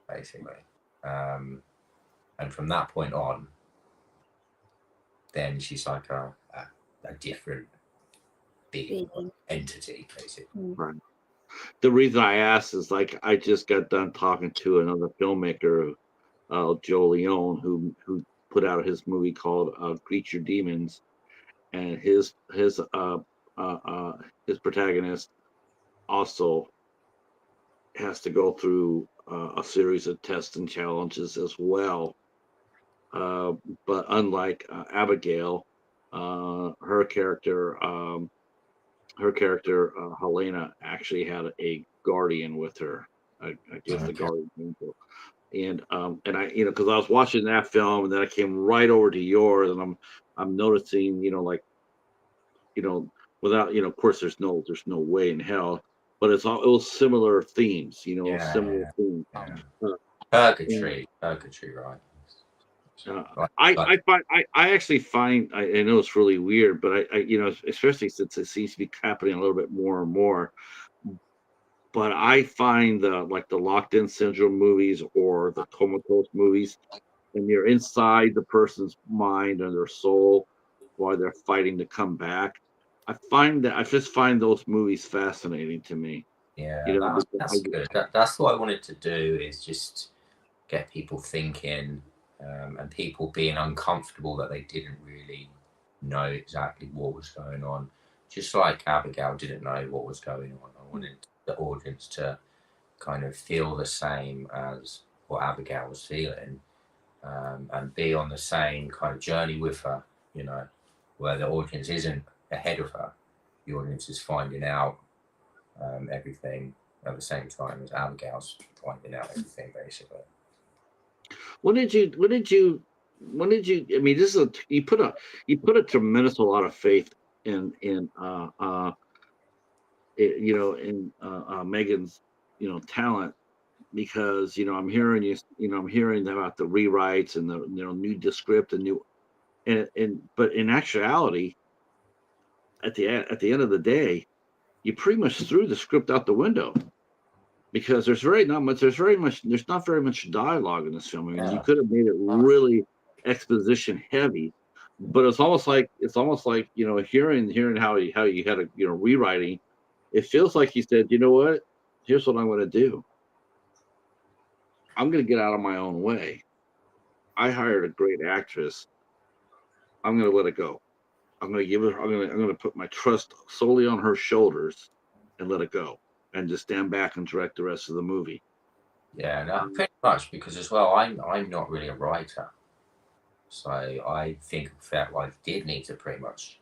[SPEAKER 2] basically. And from that point on, then she's like a different being, entity, basically.
[SPEAKER 1] Right. The reason I asked is like I just got done talking to another filmmaker, Joe Leone, who put out his movie called Greet Your Demons, and his protagonist also has to go through a series of tests and challenges as well. But unlike Abigail, her character Helena actually had a guardian with her. I guess the guardian angel. And I, because I was watching that film, and then I came right over to yours, and I'm noticing, without, of course, there's no way in hell, but it was similar themes, similar themes.
[SPEAKER 2] Purgatory, right?
[SPEAKER 1] I actually find, I know it's really weird, but I especially since it seems to be happening a little bit more and more, but I find the locked in syndrome movies or the comatose movies, and you're inside the person's mind and their soul while they're fighting to come back. I just find those movies fascinating to me.
[SPEAKER 2] Yeah, that's good. That's what I wanted to do, is just get people thinking, and people being uncomfortable that they didn't really know exactly what was going on. Just like Abigail didn't know what was going on. I wanted the audience to kind of feel the same as what Abigail was feeling, and be on the same kind of journey with her, where the audience isn't ahead of her. The audience is finding out everything at the same time as Abigail's finding out everything, basically.
[SPEAKER 1] When did you I mean, this is you put a tremendous lot of faith in Meghan's talent, because I'm hearing I'm hearing about the rewrites and the new script and new, but in actuality, at the end of the day, you pretty much threw the script out the window, because there's not very much dialogue in this film. I mean, you could have made it really exposition heavy, but it's almost like hearing how you had a rewriting. It feels like he said, you know what, here's what I'm going to do. I'm going to get out of my own way. I hired a great actress. I'm going to let it go. I'm going to put my trust solely on her shoulders and let it go, and just stand back and direct the rest of the movie.
[SPEAKER 2] Yeah, no, pretty much, because as well, I'm not really a writer, so I think that I did need to pretty much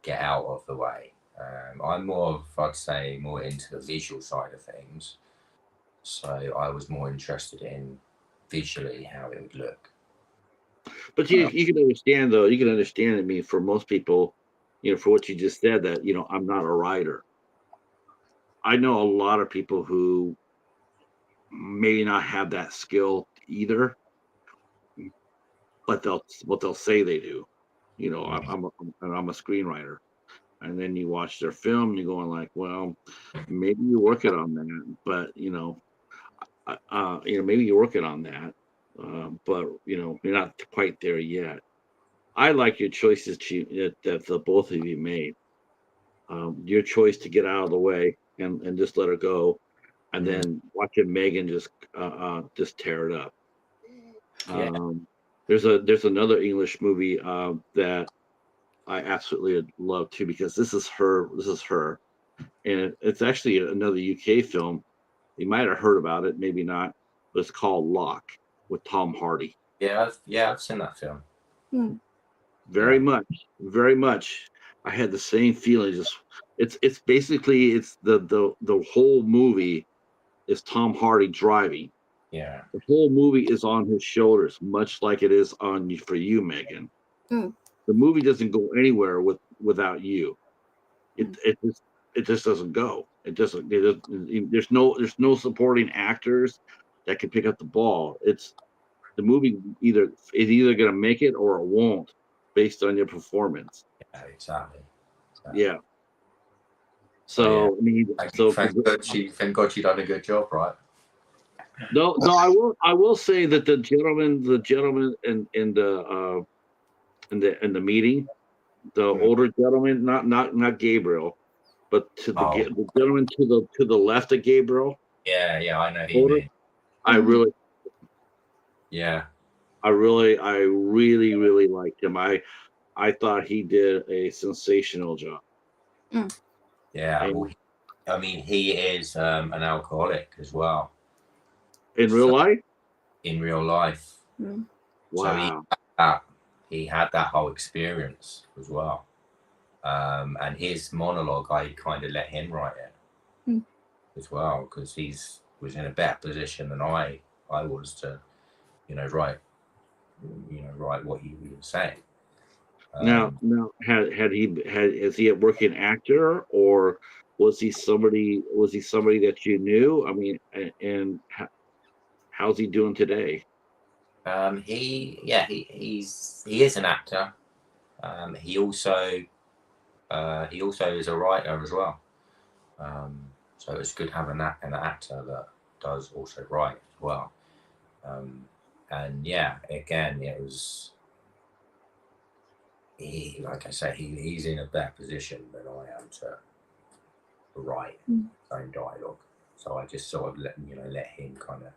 [SPEAKER 2] get out of the way. I'm I'd say, more into the visual side of things, so I was more interested in visually how it would look.
[SPEAKER 1] But you can understand, though. You can understand, I mean, for most people, for what you just said, that I'm not a writer. I know a lot of people who maybe not have that skill either, but they'll say they do. I'm a screenwriter, and then you watch their film, and you're going like, well, maybe you're working on that, but maybe you're working on that, but you're not quite there yet. I like your choices that the both of you made. Your choice to get out of the way and just let her go, and then watching Meghan just tear it up. There's another English movie that I absolutely love too, because this is her, and it's actually another UK film. You might have heard about it, maybe not, but it's called Locke with Tom Hardy.
[SPEAKER 2] Yeah, I've seen that film.
[SPEAKER 1] Very much. I had the same feelings. It's basically the whole movie is Tom Hardy driving,
[SPEAKER 2] Yeah.
[SPEAKER 1] The whole movie is on his shoulders, much like it is on you for you, Meghan.
[SPEAKER 3] Mm.
[SPEAKER 1] The movie doesn't go anywhere without you. It just doesn't go. It doesn't. There's no supporting actors that can pick up the ball. It's the movie is either going to make it or it won't, based on your performance.
[SPEAKER 2] Yeah, exactly.
[SPEAKER 1] Yeah.
[SPEAKER 2] So, yeah.
[SPEAKER 1] So I mean,
[SPEAKER 2] Thank God she done a good job, right?
[SPEAKER 1] no, I will say that the gentleman in the meeting, the older gentleman, not Gabriel, but the gentleman to the left of Gabriel.
[SPEAKER 2] Yeah, I know who you mean.
[SPEAKER 1] I really,
[SPEAKER 2] yeah,
[SPEAKER 1] I really liked him. I thought he did a sensational job.
[SPEAKER 2] Yeah, well, I mean, he is an alcoholic as well.
[SPEAKER 1] In real life?
[SPEAKER 2] In real life.
[SPEAKER 1] Wow.
[SPEAKER 2] So he had that whole experience as well. And his monologue, I kind of let him write it as well, because was in a better position than I was to, write what he was saying.
[SPEAKER 1] Now, is he a working actor, or was he somebody that you knew? I mean, and how's he doing today?
[SPEAKER 2] He is an actor. He also is a writer as well. So it's good having an actor that does also write as well. And yeah, again, it was like I say, he's in a better position than I am to write his own dialogue. So I just sort of let him kind of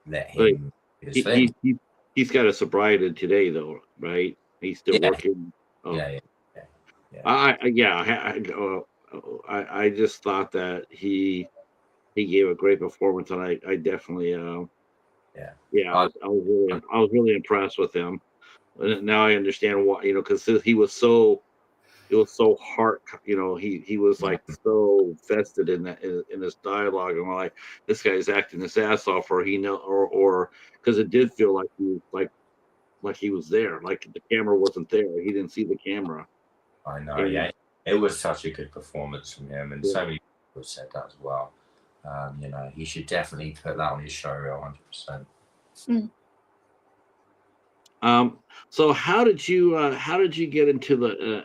[SPEAKER 2] let him his thing.
[SPEAKER 1] He's got a sobriety today, though, right? He's still working. Oh.
[SPEAKER 2] Yeah.
[SPEAKER 1] I just thought that he gave a great performance, and I definitely I was really impressed with him. Now I understand why, because he was so heart, he was like so vested in that in this dialogue, and like, this guy's acting his ass off, or because it did feel like he was there, like the camera wasn't there, he didn't see the camera.
[SPEAKER 2] I know, yeah. It was such a good performance from him, and so many people said that as well. He should definitely put that on his show 100%.
[SPEAKER 1] So how did you get into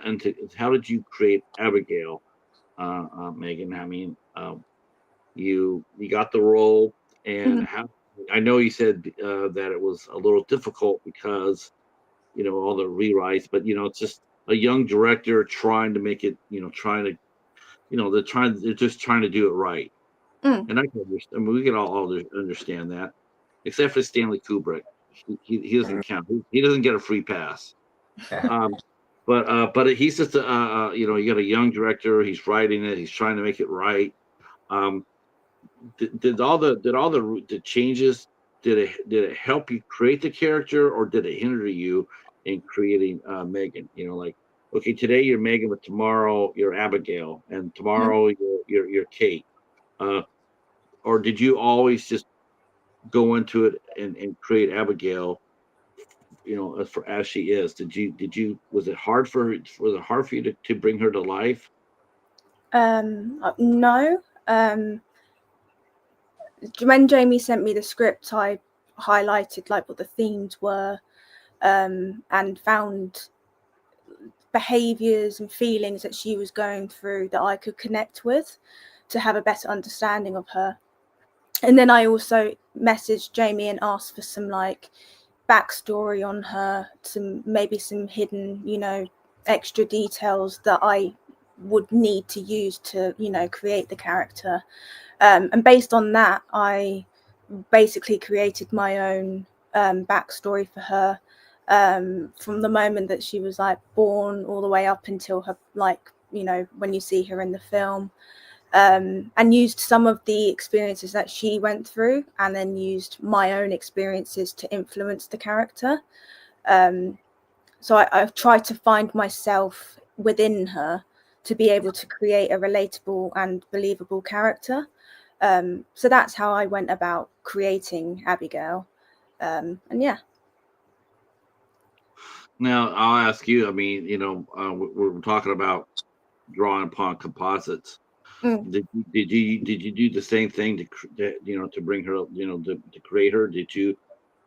[SPEAKER 1] how did you create Abigail, Meghan? I mean, you got the role, and I know you said that it was a little difficult because all the rewrites, but it's just a young director trying to make it, they're just trying to do it right. And I can understand. I mean, we can all understand that, except for Stanley Kubrick. He doesn't count. He doesn't get a free pass. But he's just you got a young director. He's writing it. He's trying to make it right. Did all the changes, did it help you create the character, or did it hinder you in creating Meghan? Like, okay, today you're Meghan, but tomorrow you're Abigail, and tomorrow you're Kate. Or did you always just go into it and create Abigail, as she is? Was it hard for you to bring her to life?
[SPEAKER 3] No. When Jamie sent me the script, I highlighted like what the themes were, and found behaviors and feelings that she was going through that I could connect with to have a better understanding of her. And then I also messaged Jamie and asked for some like backstory on her, maybe some hidden, extra details that I would need to use to, create the character. And based on that, I basically created my own backstory for her, from the moment that she was like born all the way up until her, like, when you see her in the film. And used some of the experiences that she went through, and then used my own experiences to influence the character. So I've tried to find myself within her to be able to create a relatable and believable character. So that's how I went about creating Abigail. And yeah.
[SPEAKER 1] Now I'll ask you. I mean, we're talking about drawing upon composites.
[SPEAKER 3] Mm.
[SPEAKER 1] Did you do the same thing to bring her, to create her? Did you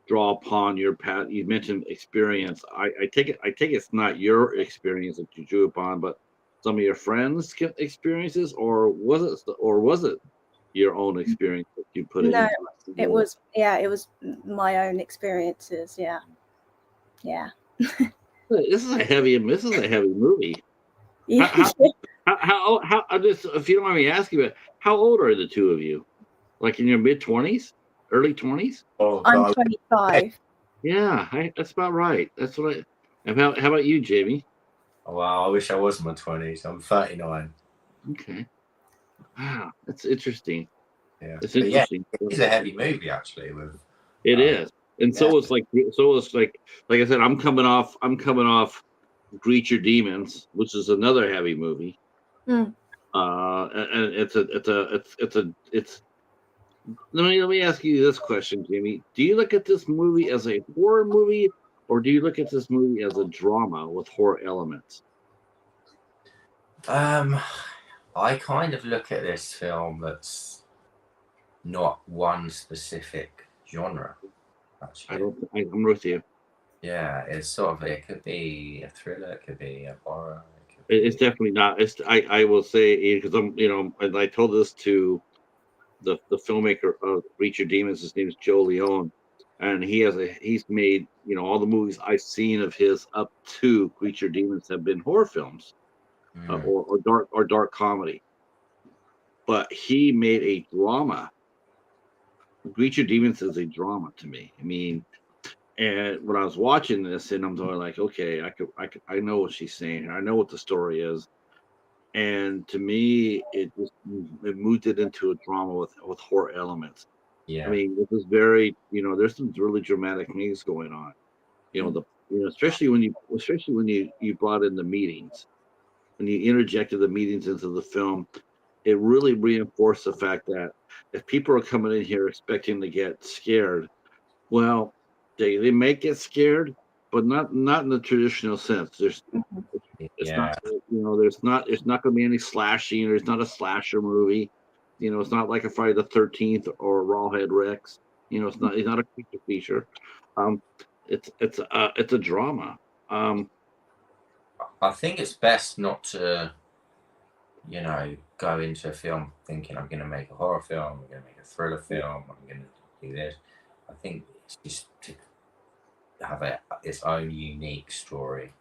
[SPEAKER 1] draw upon your path? You mentioned experience. I take it it's not your experience that you drew upon, but some of your friends' experiences, or was it your own experience that you put
[SPEAKER 3] No,
[SPEAKER 1] into
[SPEAKER 3] it was my own experiences. Yeah.
[SPEAKER 1] This is a heavy movie.
[SPEAKER 3] Yeah.
[SPEAKER 1] How just, if you don't mind me asking, but how old are the two of you? Like in your mid-20s, early 20s?
[SPEAKER 2] Oh,
[SPEAKER 3] I'm
[SPEAKER 2] God.
[SPEAKER 3] 25.
[SPEAKER 1] Yeah, that's about right. That's what I. And how about you, Jamie?
[SPEAKER 2] Oh, wow, I wish I was in my 20s. I'm 39.
[SPEAKER 1] Okay. Wow, that's interesting.
[SPEAKER 2] Yeah.
[SPEAKER 1] It's
[SPEAKER 2] But yeah,
[SPEAKER 1] interesting.
[SPEAKER 2] it is a heavy movie, actually. With
[SPEAKER 1] It is, and
[SPEAKER 2] yeah.
[SPEAKER 1] so it's like I said, I'm coming off Greet Your Demons, which is another heavy movie.
[SPEAKER 3] Mm.
[SPEAKER 1] And it's. Let me ask you this question, Jamie. Do you look at this movie as a horror movie, or do you look at this movie as a drama with horror elements?
[SPEAKER 2] I kind of look at this film that's not one specific genre, actually.
[SPEAKER 1] I'm with you.
[SPEAKER 2] Yeah, it's sort of, it could be a thriller, it could be a horror, it could
[SPEAKER 1] It's
[SPEAKER 2] be...
[SPEAKER 1] definitely not. I will say, because and I told this to the filmmaker of Reach Your Demons. His name is Joe Leone, and he's made, all the movies I've seen of his up to Reach Your Demons have been horror films, or dark comedy. But he made a drama. Reach Your Demons is a drama to me. I mean, and when I was watching this, and I'm going like, okay, I know what she's saying. I know what the story is. And to me, it moved it into a drama with horror elements. I
[SPEAKER 2] Yeah.
[SPEAKER 1] mean, this is very, there's some really dramatic things going on. Especially when you brought in the meetings, when you interjected the meetings into the film, it really reinforced the fact that if people are coming in here expecting to get scared, well, they may get scared, but not in the traditional sense. It's not,
[SPEAKER 2] Yeah.
[SPEAKER 1] there's not going to be any slashing. There's not a slasher movie. It's not like a Friday the 13th or a Rawhead Rex. It's not a creature feature. Um, it's a drama.
[SPEAKER 2] I think it's best not to, go into a film thinking I'm going to make a horror film, I'm going to make a thriller film, I'm going to do this. I think it's just to have its own unique story.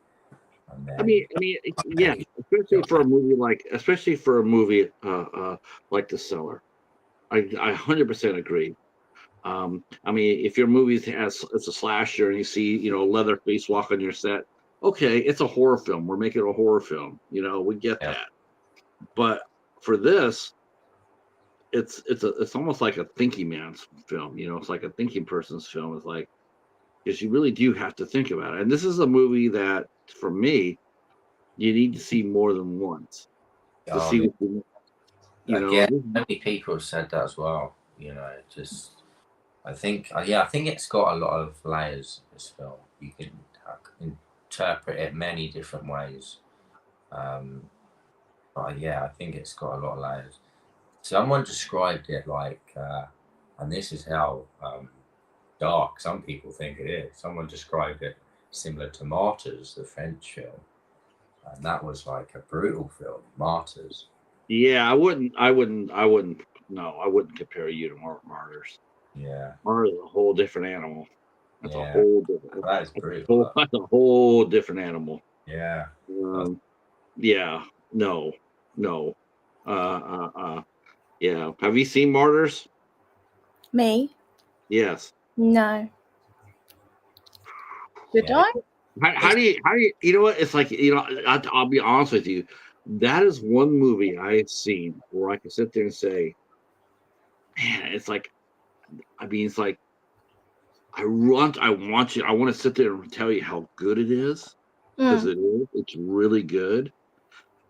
[SPEAKER 2] And
[SPEAKER 1] I
[SPEAKER 2] then,
[SPEAKER 1] mean, yeah, especially for a movie like The Cellar. I 100% agree. I mean, if your movie it's a slasher and you see, Leatherface walk on your set, okay, it's a horror film. We're making a horror film. We get
[SPEAKER 2] yeah,
[SPEAKER 1] that. But for this, it's almost like a thinking man's film. It's like a thinking person's film. It's like, because you really do have to think about it. And this is a movie that, for me, you need to see more than once to
[SPEAKER 2] oh,
[SPEAKER 1] see
[SPEAKER 2] yeah.
[SPEAKER 1] what
[SPEAKER 2] Again, many people have said that as well. I think it's got a lot of layers. This film, you can interpret it many different ways. But yeah, I think it's got a lot of layers. Someone described it like, and this is how dark some people think it is. Someone described it similar to Martyrs, the French film, and that was like a brutal film, Martyrs.
[SPEAKER 1] Yeah, no, I wouldn't compare you to Martyrs.
[SPEAKER 2] Yeah.
[SPEAKER 1] Martyrs is a whole different animal. That's a
[SPEAKER 2] Yeah,
[SPEAKER 1] whole different.
[SPEAKER 2] that is brutal.
[SPEAKER 1] That's a whole different animal.
[SPEAKER 2] Yeah.
[SPEAKER 1] Yeah. No. No. Yeah. Have you seen Martyrs?
[SPEAKER 3] Me?
[SPEAKER 1] Yes.
[SPEAKER 3] No. Did
[SPEAKER 2] Yeah.
[SPEAKER 3] I?
[SPEAKER 1] How do you know what? It's like, I'll be honest with you. That is one movie I've seen where I can sit there and say, man, it's like, I mean, it's like, I want to sit there and tell you how good it is, because
[SPEAKER 3] Mm.
[SPEAKER 1] it's really good.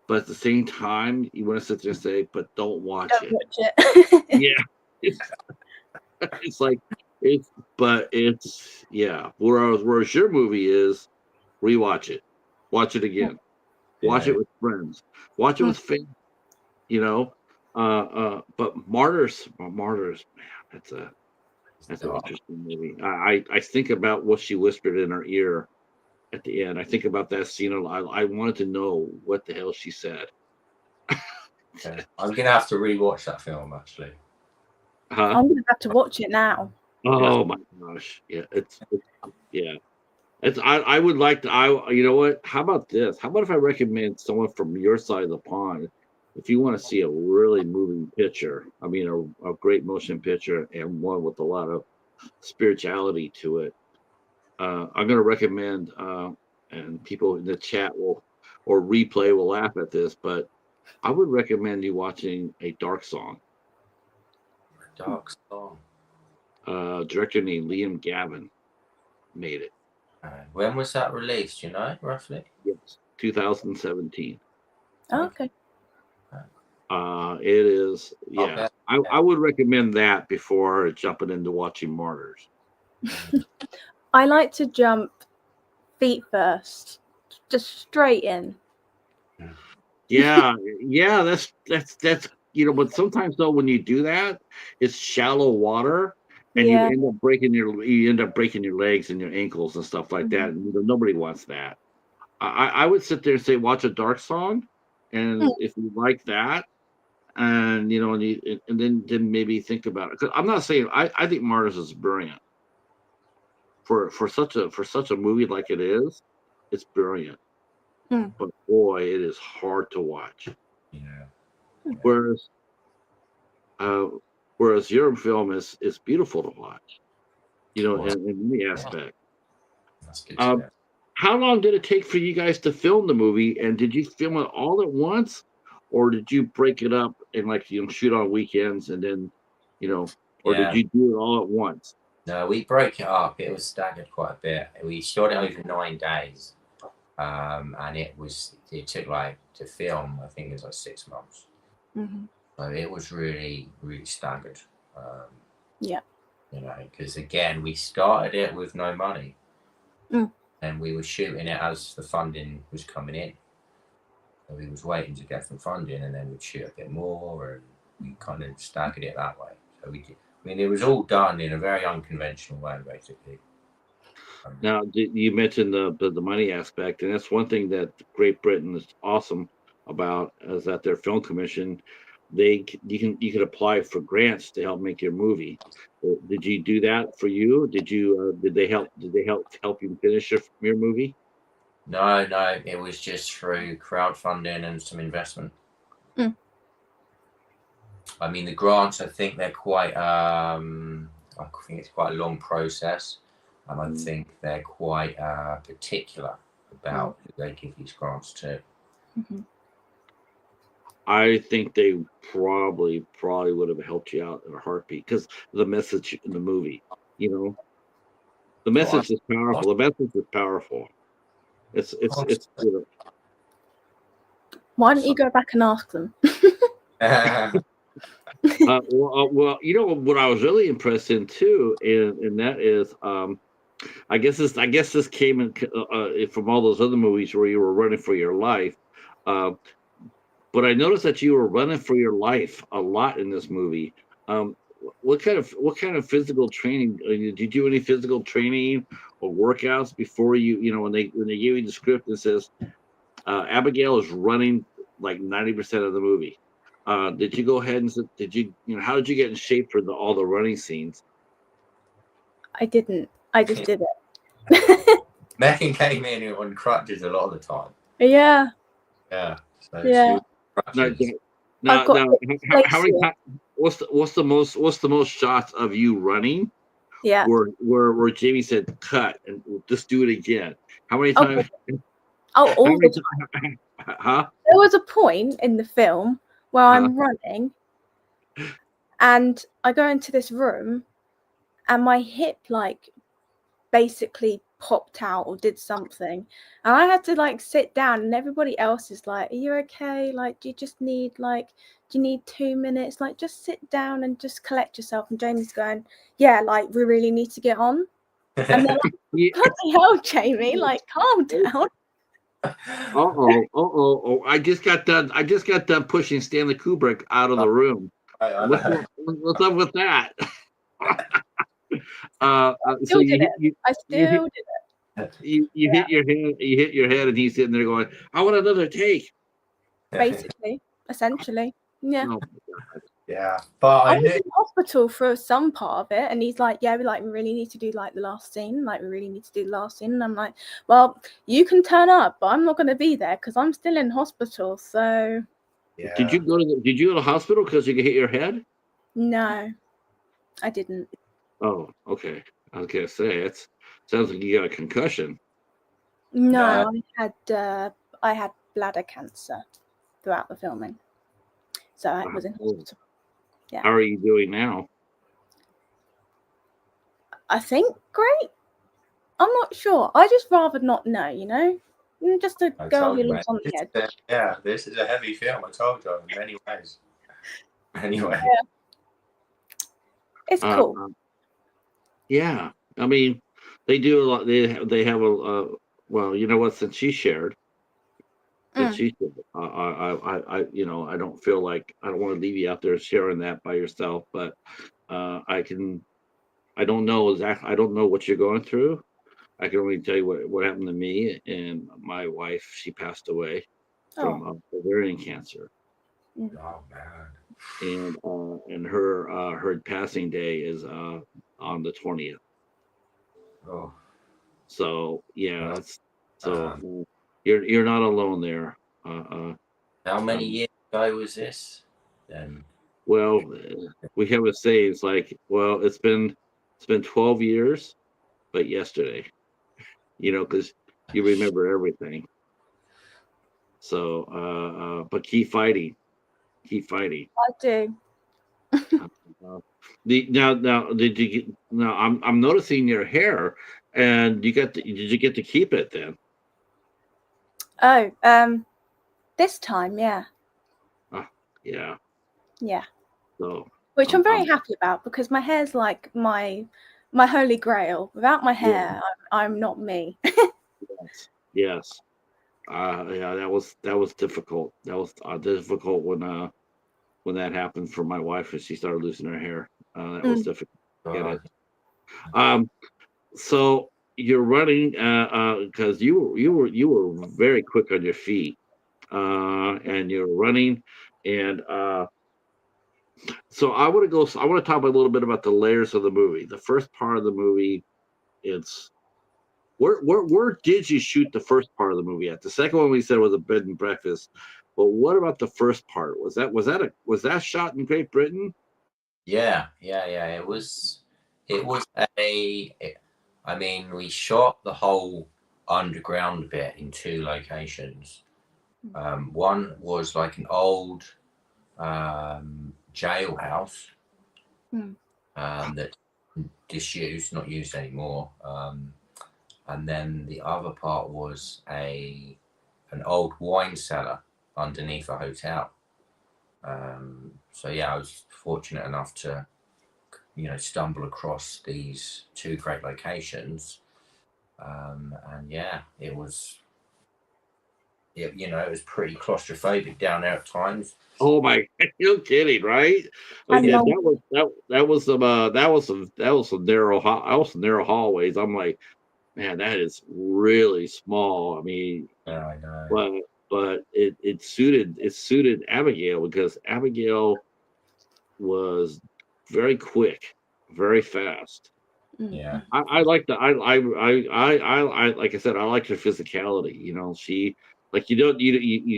[SPEAKER 1] but at the same time, you want to sit there and say, "But don't watch
[SPEAKER 3] Don't
[SPEAKER 1] it."
[SPEAKER 3] watch it.
[SPEAKER 1] Yeah, it's, it's like yeah. Whereas your movie is rewatch it, watch it again, watch
[SPEAKER 2] Yeah.
[SPEAKER 1] it with friends, watch it
[SPEAKER 3] Mm.
[SPEAKER 1] with family. You know, but Martyrs, man, that's an interesting movie. I think about what she whispered in her ear at the end. I think about that scene. I wanted to know what the hell she said.
[SPEAKER 2] Okay. I'm gonna have to rewatch that film actually.
[SPEAKER 1] Huh?
[SPEAKER 3] I'm gonna have to watch it now.
[SPEAKER 1] Oh my gosh. Yeah, yeah. It's I would like to you know what? How about this? How about if I recommend someone from your side of the pond? If you want to see a really moving picture, I mean a great motion picture and one with a lot of spirituality to it. I'm gonna recommend and people in the chat will or replay will laugh at this, but I would recommend you watching A Dark Song.
[SPEAKER 2] Dark Song.
[SPEAKER 1] Director named Liam Gavin made it.
[SPEAKER 2] When was that released? You know, roughly.
[SPEAKER 1] Yes, 2017.
[SPEAKER 3] Oh, okay.
[SPEAKER 1] It is, yeah.
[SPEAKER 2] Okay.
[SPEAKER 1] I would recommend that before jumping into watching Martyrs.
[SPEAKER 3] I like to jump feet first, just straight in.
[SPEAKER 1] Yeah, yeah, that's but sometimes though when you do that, it's shallow water and
[SPEAKER 3] Yeah.
[SPEAKER 1] you end up breaking your legs and your ankles and stuff like that. And nobody wants that. I would sit there and say watch A Dark Song, and if you like that, and and then maybe think about it. 'Cause I'm not saying I think Martyrs is brilliant for such a movie like it is. It's brilliant, but boy, it is hard to watch.
[SPEAKER 2] Yeah.
[SPEAKER 1] Whereas uh, whereas your film is beautiful to watch, in many aspects.
[SPEAKER 2] That's good to know.
[SPEAKER 1] How long did it take for you guys to film the movie, and did you film it all at once, or did you break it up and shoot on weekends and then, or did
[SPEAKER 2] Yeah.
[SPEAKER 1] you do it all at once?
[SPEAKER 2] No, we broke it up. It was staggered quite a bit. We shot it over 9 days, and it took to film. I think it was 6 months. So it was really, really staggered.
[SPEAKER 3] Yeah.
[SPEAKER 2] Because again, we started it with no money, and we were shooting it as the funding was coming in. So we was waiting to get some funding, and then we'd shoot a bit more, and we kind of staggered it that way. So it was all done in a very unconventional way, basically.
[SPEAKER 1] Now, you mentioned the money aspect, and that's one thing that Great Britain is awesome about, is that their film commission, you can apply for grants to help make your movie. Did you do that for you? Did they help you finish your movie?
[SPEAKER 2] No, it was just through crowdfunding and some investment. I mean, the grants, I think they're quite, I think it's quite a long process. And I think they're quite particular about who they give these grants to.
[SPEAKER 1] I think they probably would have helped you out in a heartbeat, because the message in the movie, the message is powerful. The message is powerful. It's
[SPEAKER 3] Why don't you go back and ask them?
[SPEAKER 1] well, what I was really impressed in too, and that is, I guess this came in from all those other movies where you were running for your life, but I noticed that you were running for your life a lot in this movie. What kind of physical training did you do? Any physical training or workouts before when they gave you the script and says Abigail is running like 90% of the movie? Did you go ahead and how did you get in shape for all the running scenes?
[SPEAKER 3] I didn't. I just did it.
[SPEAKER 2] Meghan came in on crutches a lot of the time.
[SPEAKER 3] Yeah.
[SPEAKER 2] Yeah. So
[SPEAKER 3] Yeah.
[SPEAKER 1] Now, how many? What's the most shots of you running?
[SPEAKER 3] Yeah.
[SPEAKER 1] Where Jamie said cut and just do it again. How many times?
[SPEAKER 3] All the time.
[SPEAKER 1] Huh?
[SPEAKER 3] There was a point in the film where I'm running, and I go into this room, and my hip basically popped out or did something, and I had to like sit down, and everybody else is like, "Are you okay? Like, do you just need like, do you need 2 minutes? Like, just sit down and just collect yourself." And Jamie's going, "Yeah, like we really need to get on." And then
[SPEAKER 1] Yeah.
[SPEAKER 3] bloody hell, Jamie, like calm down.
[SPEAKER 1] Oh! I just got done. I just got done pushing Stanley Kubrick out of the room.
[SPEAKER 2] I
[SPEAKER 1] What's
[SPEAKER 2] know.
[SPEAKER 1] up with that?
[SPEAKER 3] Still
[SPEAKER 1] So
[SPEAKER 3] did it. I still did it.
[SPEAKER 1] you hit your head. You hit your head, and he's sitting there going, "I want another take."
[SPEAKER 3] Basically, essentially, yeah.
[SPEAKER 1] Oh,
[SPEAKER 2] Yeah, but
[SPEAKER 3] I
[SPEAKER 2] I
[SPEAKER 3] was
[SPEAKER 2] knew.
[SPEAKER 3] in hospital for some part of it, and he's like, "Yeah, we really need to do like the last scene. Like, we really need to do the last scene." And I'm like, "Well, you can turn up, but I'm not going to be there because I'm still in hospital." So,
[SPEAKER 2] Yeah.
[SPEAKER 1] Did you go to the hospital because you hit your head?
[SPEAKER 3] no, I didn't.
[SPEAKER 1] Oh, okay. I was gonna say it sounds like you got a concussion.
[SPEAKER 3] No, I had bladder cancer throughout the filming, so I was in hospital. Yeah.
[SPEAKER 1] How are you doing now?
[SPEAKER 3] I think great. I'm not sure. I just rather not know, you know? Just a
[SPEAKER 2] I
[SPEAKER 3] girl
[SPEAKER 2] told
[SPEAKER 3] who
[SPEAKER 2] you,
[SPEAKER 3] lives on the edge.
[SPEAKER 2] yeah, this is a heavy film. I told you in many ways. Anyway,
[SPEAKER 3] It's cool.
[SPEAKER 1] Yeah, I mean, they do a lot. They have a well, you know what? Since she shared, you know, I don't feel like I don't want to leave you out there sharing that by yourself, but I can. I don't know exactly. I don't know what you're going through. I can only tell you what happened to me and my wife. She passed away from ovarian cancer,
[SPEAKER 2] oh man,
[SPEAKER 1] and her passing day is on the 20th.
[SPEAKER 2] oh,
[SPEAKER 1] So yeah,
[SPEAKER 2] well,
[SPEAKER 1] that's you're not alone there.
[SPEAKER 2] how many years ago was this? Then
[SPEAKER 1] Well, we have a saying. It's like, well, it's been 12 years, but yesterday, you know, because you remember everything. So, but keep fighting, keep fighting.
[SPEAKER 3] I do.
[SPEAKER 1] Uh, now did you get, now I'm noticing your hair, and did you get to keep it then?
[SPEAKER 3] Oh, this time, yeah.
[SPEAKER 1] Yeah.
[SPEAKER 3] Yeah.
[SPEAKER 1] So
[SPEAKER 3] Which I'm very happy about because my hair's like my holy grail. Without my hair, I'm not me.
[SPEAKER 1] yes. Yeah, that was difficult. That was difficult when that happened for my wife and she started losing her hair. That was difficult. Get it. So you're running because you were very quick on your feet, and you're running, and so I want to go. I want to talk a little bit about the layers of the movie. The first part of the movie, it's where did you shoot the first part of the movie at? The second one we said was a bed and breakfast, but what about the first part? Was that shot in Great Britain?
[SPEAKER 2] yeah. It was I mean, we shot the whole underground bit in 2 locations. One was like an old jailhouse that's disused, not used anymore. And then the other part was an old wine cellar underneath a hotel. So yeah, I was fortunate enough to, you know, stumble across these 2 great locations. And yeah, it was pretty claustrophobic down there at times.
[SPEAKER 1] Oh my! You're kidding, right? I mean, that was some narrow hallways. I'm like, man, that is really small. I mean,
[SPEAKER 2] Yeah, I know.
[SPEAKER 1] but it suited Abigail because Abigail was very quick, very fast.
[SPEAKER 2] Yeah.
[SPEAKER 1] I like the I like I said, I like her physicality. You know, she like you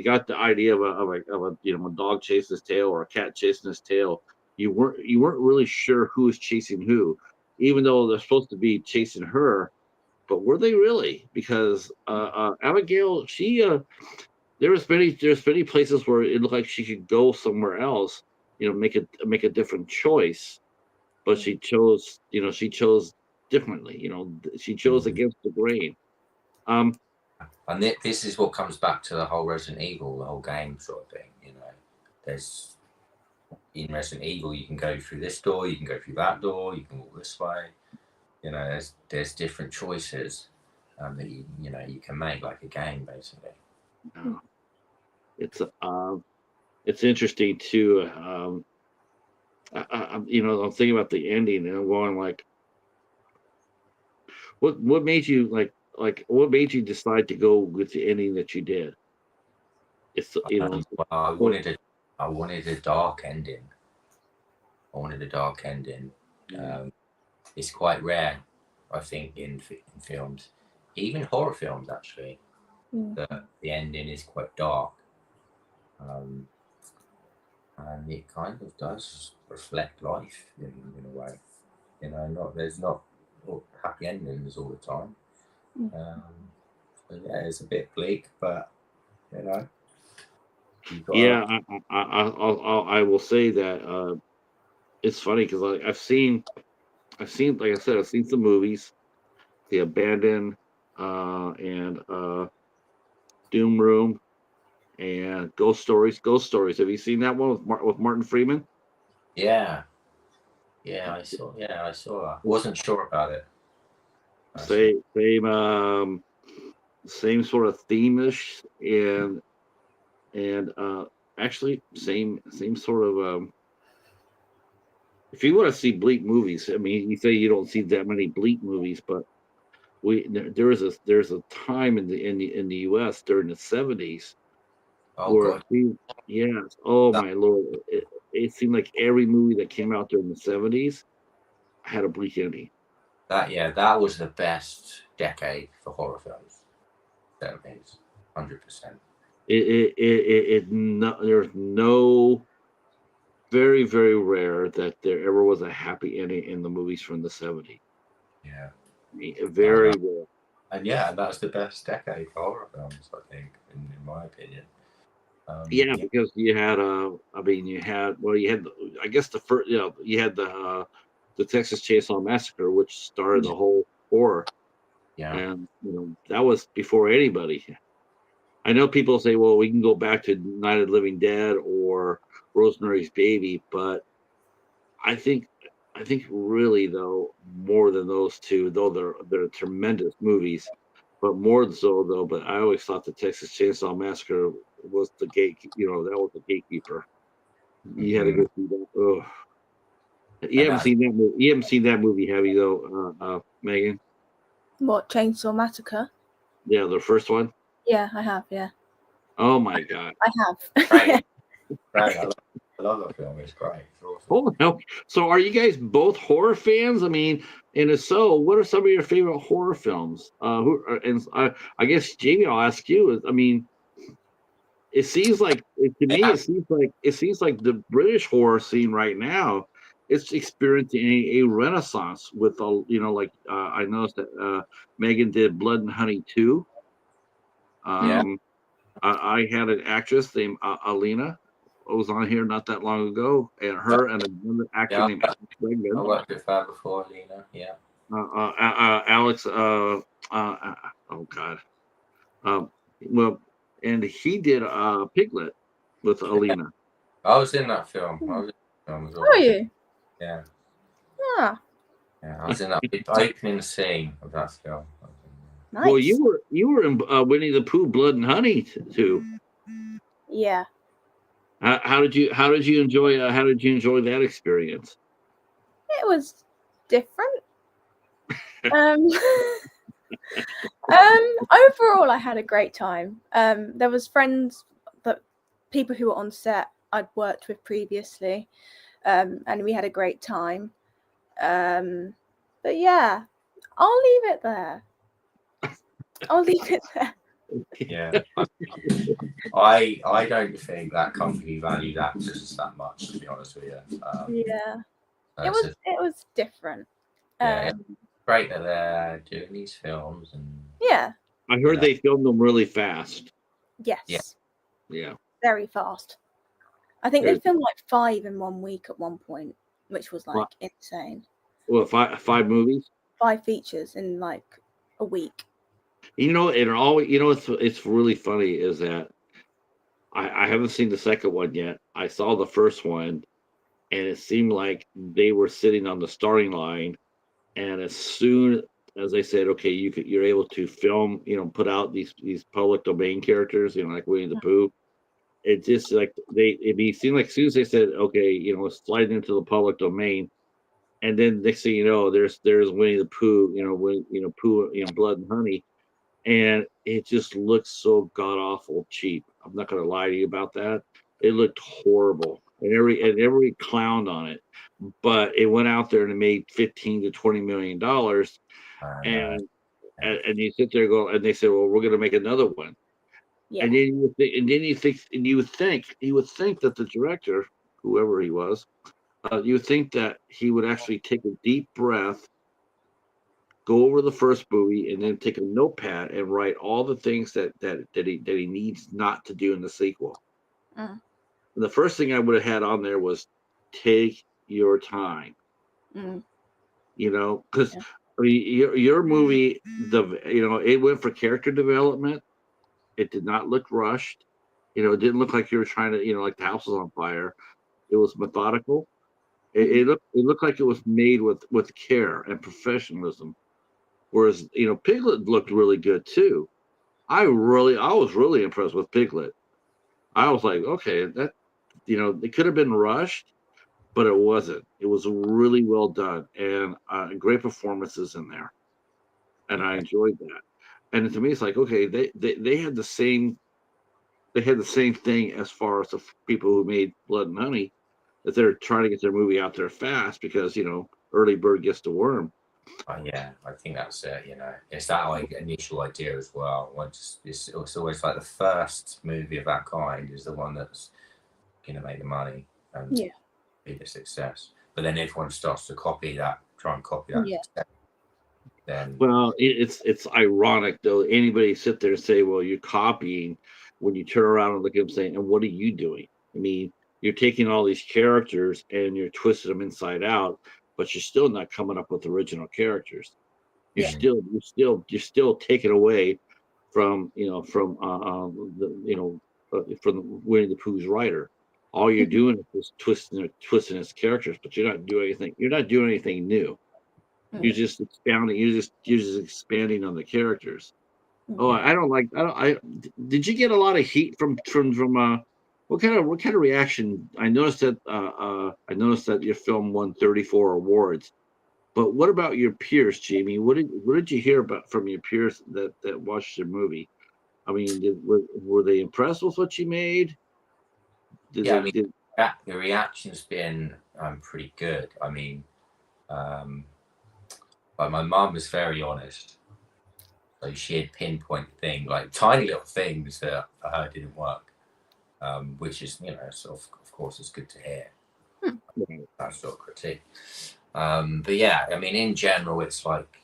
[SPEAKER 1] got the idea of a you know a dog chasing his tail or a cat chasing his tail. You weren't really sure who was chasing who, even though they're supposed to be chasing her. But were they really? Because Abigail, there's many places where it looked like she could go somewhere else. You know, make a different choice, but she chose differently. She chose against the grain.
[SPEAKER 2] And this is what comes back to the whole Resident Evil, the whole game sort of thing. There's in Resident Evil, you can go through this door, you can go through that door, you can walk this way. There's different choices that you can make, like a game, basically.
[SPEAKER 1] It's interesting too. I'm thinking about the ending, and I'm going like, what made you what made you decide to go with the ending that you did? It's
[SPEAKER 2] Well, I wanted a dark ending. It's quite rare, I think, in films, even horror films actually, that the ending is quite dark, and it kind of does reflect life in a way. There's not happy endings all the time. So yeah, it's a bit bleak, but
[SPEAKER 1] yeah, I will say that it's funny because I've seen, like I said, I've seen some movies, The Abandoned, and Doom Room, and Ghost Stories. Have you seen that one with Martin Freeman?
[SPEAKER 2] Yeah, I saw that. Wasn't sure about it.
[SPEAKER 1] Same sort of theme-ish, and actually same sort of. If you want to see bleak movies, I mean, you say you don't see that many bleak movies, but there's a time in the U.S. during the 70s where yes, oh my Lord, it seemed like every movie that came out during the 70s had a bleak ending.
[SPEAKER 2] That was the best decade for horror films. 70s, 100%.
[SPEAKER 1] There's no, very, very rare that there ever was a happy ending in the movies from the 70s.
[SPEAKER 2] Yeah.
[SPEAKER 1] Very rare.
[SPEAKER 2] And yeah, that's the best decade for horror films, I think, in my opinion.
[SPEAKER 1] Because you had I guess the first, you had the Texas Chainsaw Massacre, which started the whole horror.
[SPEAKER 2] Yeah.
[SPEAKER 1] And that was before anybody. I know people say, well, we can go back to Night of the Living Dead or Rosemary's Baby, but I think really, though, more than those two, though they're tremendous movies, but more so though. But I always thought the Texas Chainsaw Massacre was the that was the gatekeeper. You had to go through that. Oh, you haven't seen that movie. You haven't seen that movie, have you, though, Megan?
[SPEAKER 3] What, Chainsaw Massacre?
[SPEAKER 1] Yeah, the first one.
[SPEAKER 3] Yeah, I have. Yeah.
[SPEAKER 1] Oh my God.
[SPEAKER 3] I have.
[SPEAKER 2] Right. I love that film. It's great. It's awesome.
[SPEAKER 1] Oh no! So, are you guys both horror fans? I mean, and if so, what are some of your favorite horror films? I guess Jamie, I'll ask you. I mean, it seems like to me, it seems like the British horror scene right now is experiencing a renaissance with I noticed that Megan did Blood and Honey 2. I had an actress named Alina was on here not that long ago, and her and another actor named Alex Bregman.
[SPEAKER 2] I worked with her before, Alina. Yeah.
[SPEAKER 1] Alex. Oh God. Well, and he did Piglet with Alina.
[SPEAKER 2] I was in that film. As well.
[SPEAKER 3] Are you?
[SPEAKER 2] Yeah.
[SPEAKER 3] Ah.
[SPEAKER 2] Yeah, I was in that opening scene of that film.
[SPEAKER 3] Nice.
[SPEAKER 1] Well, you were in Winnie the Pooh, Blood and Honey too.
[SPEAKER 3] Yeah.
[SPEAKER 1] How did you enjoy that experience?
[SPEAKER 3] It was different. Overall, I had a great time. There was people who were on set I'd worked with previously, and we had a great time. But yeah, I'll leave it there.
[SPEAKER 2] Yeah, I don't think that company valued actors that much, to be honest with you.
[SPEAKER 3] It was different.
[SPEAKER 2] It's great that they're doing these films, and
[SPEAKER 1] I heard they filmed them really fast.
[SPEAKER 3] Yes.
[SPEAKER 1] Yeah.
[SPEAKER 3] Very fast. I think they filmed like 5 in 1 week at one point, which was like insane.
[SPEAKER 1] Well, five movies.
[SPEAKER 3] 5 features in like a week.
[SPEAKER 1] It's really funny is that I haven't seen the second one yet. I saw the first one, and it seemed like they were sitting on the starting line. And as soon as they said, okay, you're able to film, put out these public domain characters, like Winnie the Pooh. It just like it seemed like as soon as they said, okay, it's sliding into the public domain, and then next thing you know, there's Winnie the Pooh, Pooh, Blood and Honey, and it just looks so god awful cheap. I'm not gonna lie to you about that. It looked horrible, and every clowned on it, but it went out there and it made $15 to $20 million,
[SPEAKER 2] And
[SPEAKER 1] and you sit there and go, and they say, well, we're gonna make another one.
[SPEAKER 3] Yeah.
[SPEAKER 1] And then you would think that the director, whoever he was, you would think that he would actually take a deep breath, go over the first movie, and then take a notepad and write all the things that he needs not to do in the sequel.
[SPEAKER 3] Mm.
[SPEAKER 1] And the first thing I would have had on there was take your time.
[SPEAKER 3] Mm.
[SPEAKER 1] Because
[SPEAKER 3] Yeah.
[SPEAKER 1] I mean, your movie, it went for character development. It did not look rushed. It didn't look like you were trying to, like the house was on fire. It was methodical. It looked like it was made with care and professionalism. Whereas, Piglet looked really good too. I was really impressed with Piglet. I was like, okay, that it could have been rushed, but it wasn't. It was really well done, and great performances in there, and I enjoyed that. And to me, it's like, okay, they had the same thing as far as the people who made Blood and Honey, that they're trying to get their movie out there fast because early bird gets the worm.
[SPEAKER 2] Yeah, I think that's it. It's that like initial idea as well. It's always like the first movie of that kind is the one that's gonna make the money and be the success. But then everyone starts to try and copy that success. Then
[SPEAKER 1] Well, it's ironic though. Anybody sit there and say, "Well, you're copying," when you turn around and look at them saying, "And what are you doing?" I mean, you're taking all these characters and you're twisting them inside out, but you're still not coming up with original characters. You're still taking away from from Winnie the Pooh's writer. All you're doing is twisting his characters, but you're not doing anything. You're not doing anything new. You're just expounding. You're just expanding on the characters. Oh, I don't like. I don't. Did you get a lot of heat from what kind of reaction? I noticed that your film won 34 awards. But what about your peers, Jamie? What did you hear about from your peers that watched your movie? I mean, were they impressed with what you made?
[SPEAKER 2] the reaction's been pretty good. I mean, but my mum was very honest. So she'd pinpoint things, like tiny little things that for her didn't work, which is, sort of course, it's good to hear. That sort of critique. But yeah, I mean, in general, it's like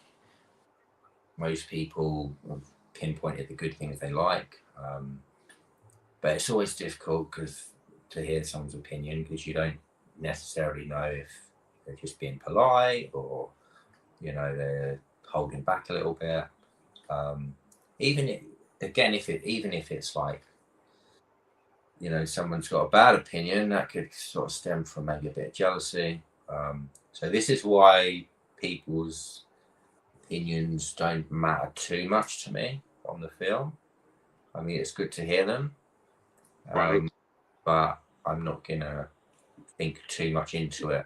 [SPEAKER 2] most people have pinpointed the good things they like. But it's always difficult to hear someone's opinion because you don't necessarily know if they're just being polite or, they're holding back a little bit. Even if it's like, someone's got a bad opinion, that could sort of stem from maybe a bit of jealousy. So this is why people's opinions don't matter too much to me on the film. I mean, it's good to hear them,
[SPEAKER 1] Right.
[SPEAKER 2] but I'm not gonna think too much into it.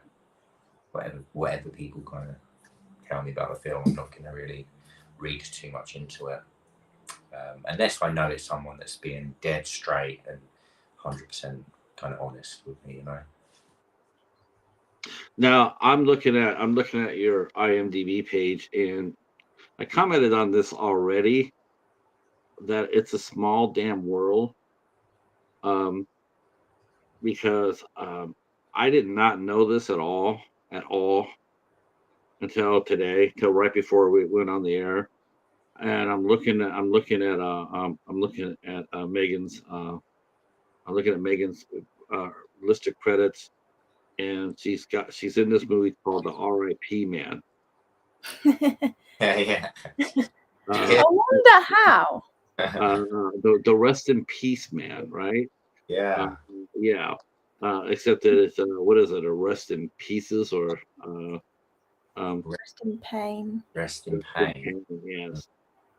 [SPEAKER 2] Whatever people kind of tell me about the film, I'm not gonna really read too much into it, unless I know it's someone that's being dead straight and 100% kind of honest with me,
[SPEAKER 1] Now I'm looking at your IMDb page, and I commented on this already, that it's a small damn world. Because I did not know this at all until today, till right before we went on the air. And Megan's list of credits, and she's in this movie called The R.I.P. Man.
[SPEAKER 2] Yeah.
[SPEAKER 3] I wonder how.
[SPEAKER 1] The Rest in Peace Man, right?
[SPEAKER 2] Yeah.
[SPEAKER 1] Yeah. Except that it's what is it? A Rest in Pieces or
[SPEAKER 3] Rest in pain.
[SPEAKER 2] Rest in pain.
[SPEAKER 1] Yes.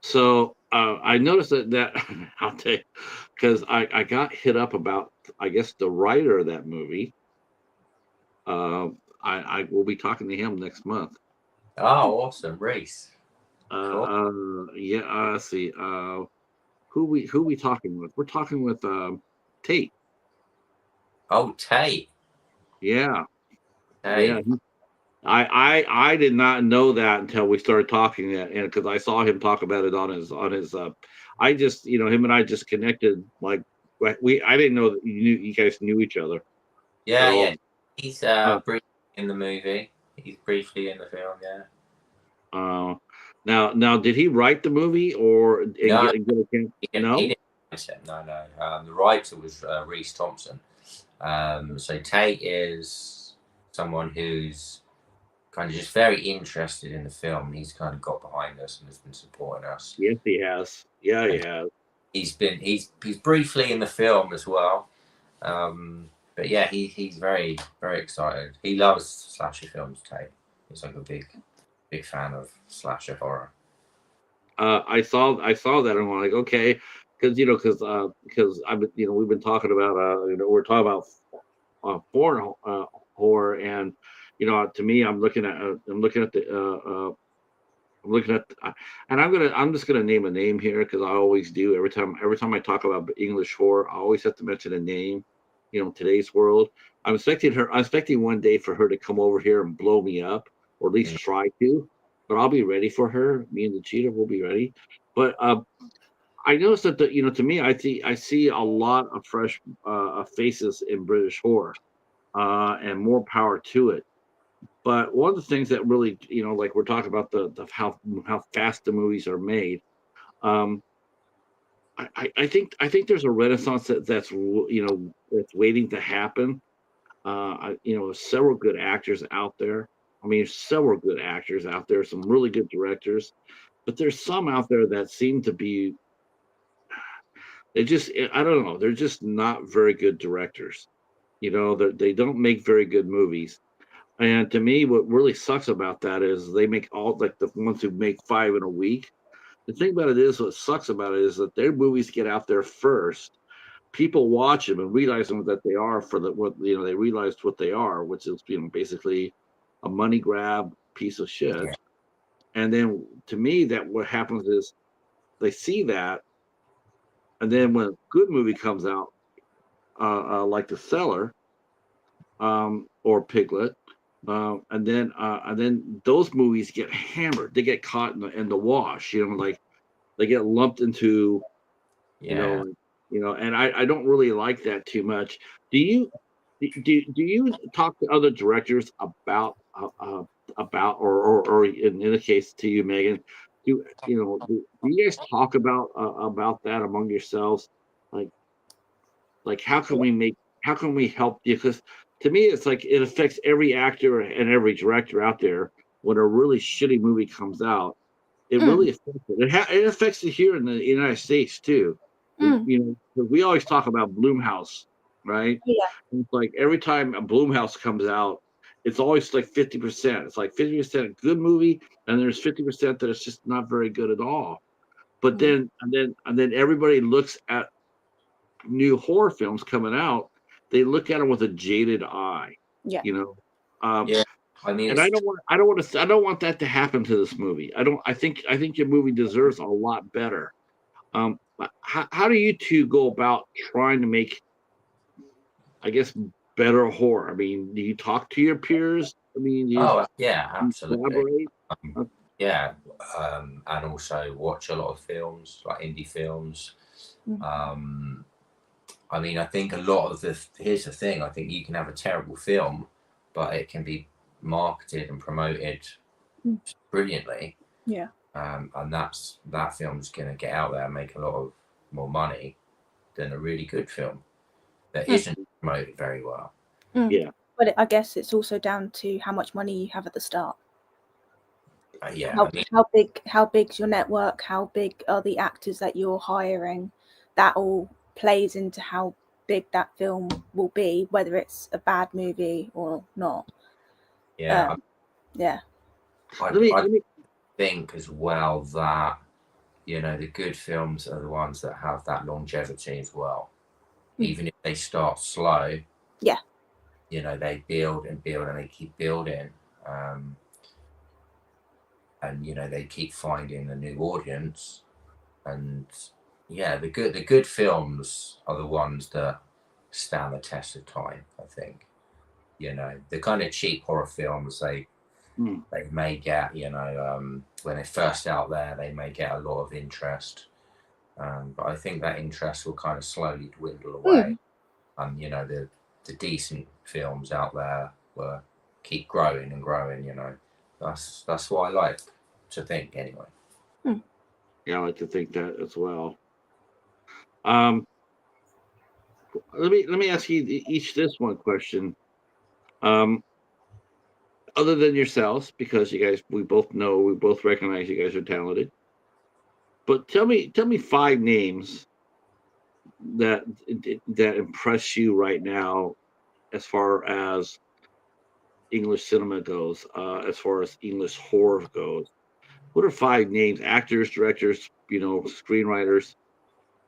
[SPEAKER 1] So I noticed that I'll tell you, because I got hit up about, I guess, the writer of that movie. I will be talking to him next month.
[SPEAKER 2] Oh, awesome, Reese.
[SPEAKER 1] Yeah. Let's see. Who we talking with? We're talking with Tate.
[SPEAKER 2] Oh, Tate.
[SPEAKER 1] Yeah.
[SPEAKER 2] Tate.
[SPEAKER 1] Yeah. I did not know that until we started talking, and because I saw him talk about it on his I just, him and I just connected, like, I didn't know that you guys knew each other at
[SPEAKER 2] Yeah,
[SPEAKER 1] all.
[SPEAKER 2] yeah. He's
[SPEAKER 1] Uh,
[SPEAKER 2] briefly in the movie. He's briefly in the film. Yeah.
[SPEAKER 1] now did he write the movie or
[SPEAKER 2] No,
[SPEAKER 1] get a chance?
[SPEAKER 2] he
[SPEAKER 1] No.
[SPEAKER 2] didn't write it. No, no. The writer was Reese Thompson. So Tate is someone who's kind of just very interested in the film. He's kind of got behind us and has been supporting us.
[SPEAKER 1] Yes, he has. Yeah, he has.
[SPEAKER 2] He's briefly in the film as well. But yeah, he's very, very excited. He loves slasher films, Tate. He's like a big fan of slasher horror.
[SPEAKER 1] I saw that and I'm like, okay, because I've been, we've been talking about we're talking about foreign horror, and to me, I'm looking at and I'm just gonna name a name here because I always do every time I talk about English horror. I always have to mention a name. Today's world. I'm expecting one day for her to come over here and blow me up, or at least try to. But I'll be ready for her. Me and the Cheetah will be ready. But I noticed that to me, I see a lot of fresh faces in British horror, and more power to it. But one of the things that really, like we're talking about the how fast the movies are made. Um, I think there's a renaissance that's waiting to happen. Several good actors out there. I mean, several good actors out there, some really good directors, but there's some out there that seem to be, I don't know, they're just not very good directors. They don't make very good movies. And to me, what really sucks about that is they make all, like, the ones who make 5 in a week. The thing about it is, what sucks about it is that their movies get out there first. People watch them and realize them that they are they realized what they are, which is basically a money grab piece of shit.
[SPEAKER 2] Yeah.
[SPEAKER 1] And then to me, that what happens is they see that, and then when a good movie comes out, like The Cellar, or Piglet, and then those movies get hammered. They get caught in the wash. Like they get lumped into,
[SPEAKER 2] Yeah.
[SPEAKER 1] and I don't really like that too much. Do you talk to other directors about or in the case to you, Megan? Do you guys talk about that among yourselves? Like how can we help you? Because to me, it's like it affects every actor and every director out there. When a really shitty movie comes out, it really affects it. It affects it here in the United States too. 'Cause we always talk about Bloomhouse, right?
[SPEAKER 3] Yeah.
[SPEAKER 1] And it's like every time a Bloomhouse comes out, it's always like 50%. It's like 50% good movie, and there's 50% that it's just not very good at all. But then everybody looks at new horror films coming out. They look at them with a jaded eye.
[SPEAKER 3] Yeah.
[SPEAKER 2] Yeah. I mean,
[SPEAKER 1] And I don't want that to happen to this movie. I think your movie deserves a lot better. How do you two go about trying to make, I guess, better horror? I mean, do you talk to your peers? I mean,
[SPEAKER 2] yeah,
[SPEAKER 1] you
[SPEAKER 2] absolutely.
[SPEAKER 1] collaborate?
[SPEAKER 2] Yeah, and also watch a lot of films, like indie films. I mean, I think a lot of here's the thing, I think you can have a terrible film, but it can be marketed and promoted brilliantly.
[SPEAKER 3] Yeah.
[SPEAKER 2] And that film's going to get out there and make a lot of more money than a really good film that isn't promoted very well.
[SPEAKER 1] Yeah.
[SPEAKER 3] But I guess it's also down to how much money you have at the start.
[SPEAKER 2] Yeah,
[SPEAKER 3] how,
[SPEAKER 2] I mean,
[SPEAKER 3] how big's your network? How big are the actors that you're hiring? That all plays into how big that film will be, whether it's a bad movie or not.
[SPEAKER 2] yeah,
[SPEAKER 3] Yeah.
[SPEAKER 2] I
[SPEAKER 1] Let me
[SPEAKER 2] think as well that, you know, the good films are the ones that have that longevity as well. Even if they start slow,
[SPEAKER 3] Yeah.
[SPEAKER 2] you know, they build and build and they keep building. And, you know, they keep finding a new audience. And yeah, the good films are the ones that stand the test of time, I think. You know, the kind of cheap horror films, they may get, you know, when they're first out there, they may get a lot of interest. But I think that interest will kind of slowly dwindle away. And, you know, the decent films out there will keep growing and growing, you know. That's what I like to think anyway.
[SPEAKER 1] Yeah, I like to think that as well. Let me ask you each this one question. Other than yourselves, because you guys, we both recognize you guys are talented. But tell me 5 names that impress you right now, as far as English cinema goes, as far as English horror goes. What are 5 names? Actors, directors, screenwriters.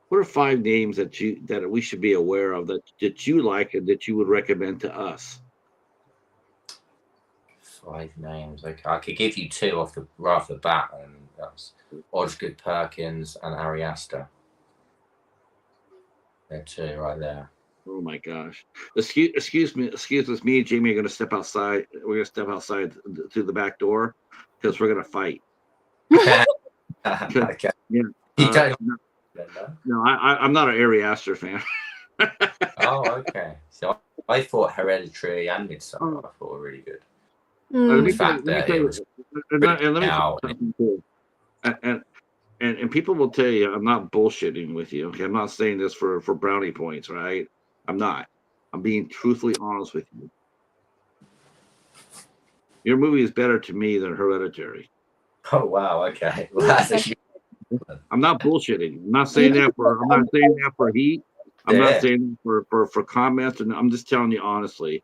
[SPEAKER 1] What are 5 names that we should be aware of that you like and that you would recommend to us?
[SPEAKER 2] 5 names. Okay, I could give you 2 right off the bat, and that's Osgood Perkins and Ari Aster. They're 2 right there.
[SPEAKER 1] Oh my gosh! Excuse us. Me and Jamie are going to step outside. We're going to step outside through the back door because we're going to fight.
[SPEAKER 2] Okay.
[SPEAKER 1] Yeah.
[SPEAKER 2] You don't
[SPEAKER 1] No, I'm not an Ari Aster fan.
[SPEAKER 2] Oh, okay. So I thought Hereditary and Midsummer I thought were really good.
[SPEAKER 1] Let me
[SPEAKER 2] The
[SPEAKER 1] tell
[SPEAKER 2] fact that
[SPEAKER 1] you,
[SPEAKER 2] it was
[SPEAKER 1] and let me tell
[SPEAKER 2] now,
[SPEAKER 1] you something too. And people will tell you I'm not bullshitting with you. Okay, I'm not saying this for brownie points, right? I'm not. I'm being truthfully honest with you. Your movie is better to me than Hereditary.
[SPEAKER 2] oh wow, okay. Well, that's a
[SPEAKER 1] I'm not bullshitting. I'm not saying that for heat. I'm not
[SPEAKER 2] Yeah.
[SPEAKER 1] saying for comments, and I'm just telling you honestly.